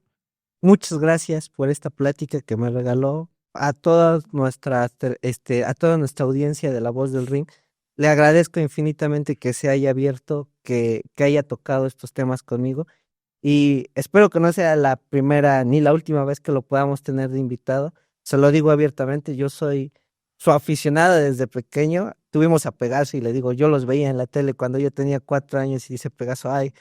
muchas gracias por esta plática que me regaló a toda nuestra audiencia de La Voz del Ring. Le agradezco infinitamente que se haya abierto, que haya tocado estos temas conmigo, y espero que no sea la primera ni la última vez que lo podamos tener de invitado. Se lo digo abiertamente, yo soy su aficionada desde pequeño. Tuvimos a Pegaso y le digo, yo los veía en la tele cuando yo tenía 4 años y dice Pegaso, ay,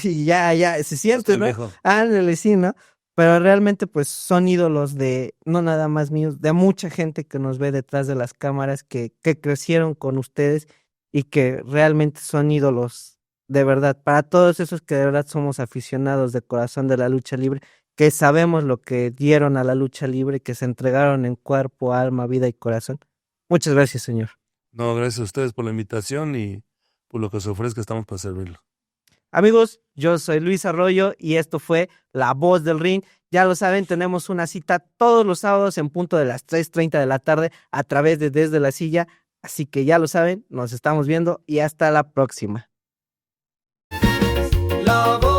y ya, se siente, ¿no? Ándale, sí, ¿no? Pero realmente pues son ídolos de, no nada más míos, de mucha gente que nos ve detrás de las cámaras, que crecieron con ustedes y que realmente son ídolos de verdad. Para todos esos que de verdad somos aficionados de corazón de la lucha libre, que sabemos lo que dieron a la lucha libre, que se entregaron en cuerpo, alma, vida y corazón. Muchas gracias, señor. No, gracias a ustedes por la invitación y por lo que se ofrezca, estamos para servirlo. Amigos, yo soy Luis Arroyo y esto fue La Voz del Ring. Ya lo saben, tenemos una cita todos los sábados en punto de las 3:30 de la tarde a través de Desde la Silla. Así que ya lo saben, nos estamos viendo y hasta la próxima. La voz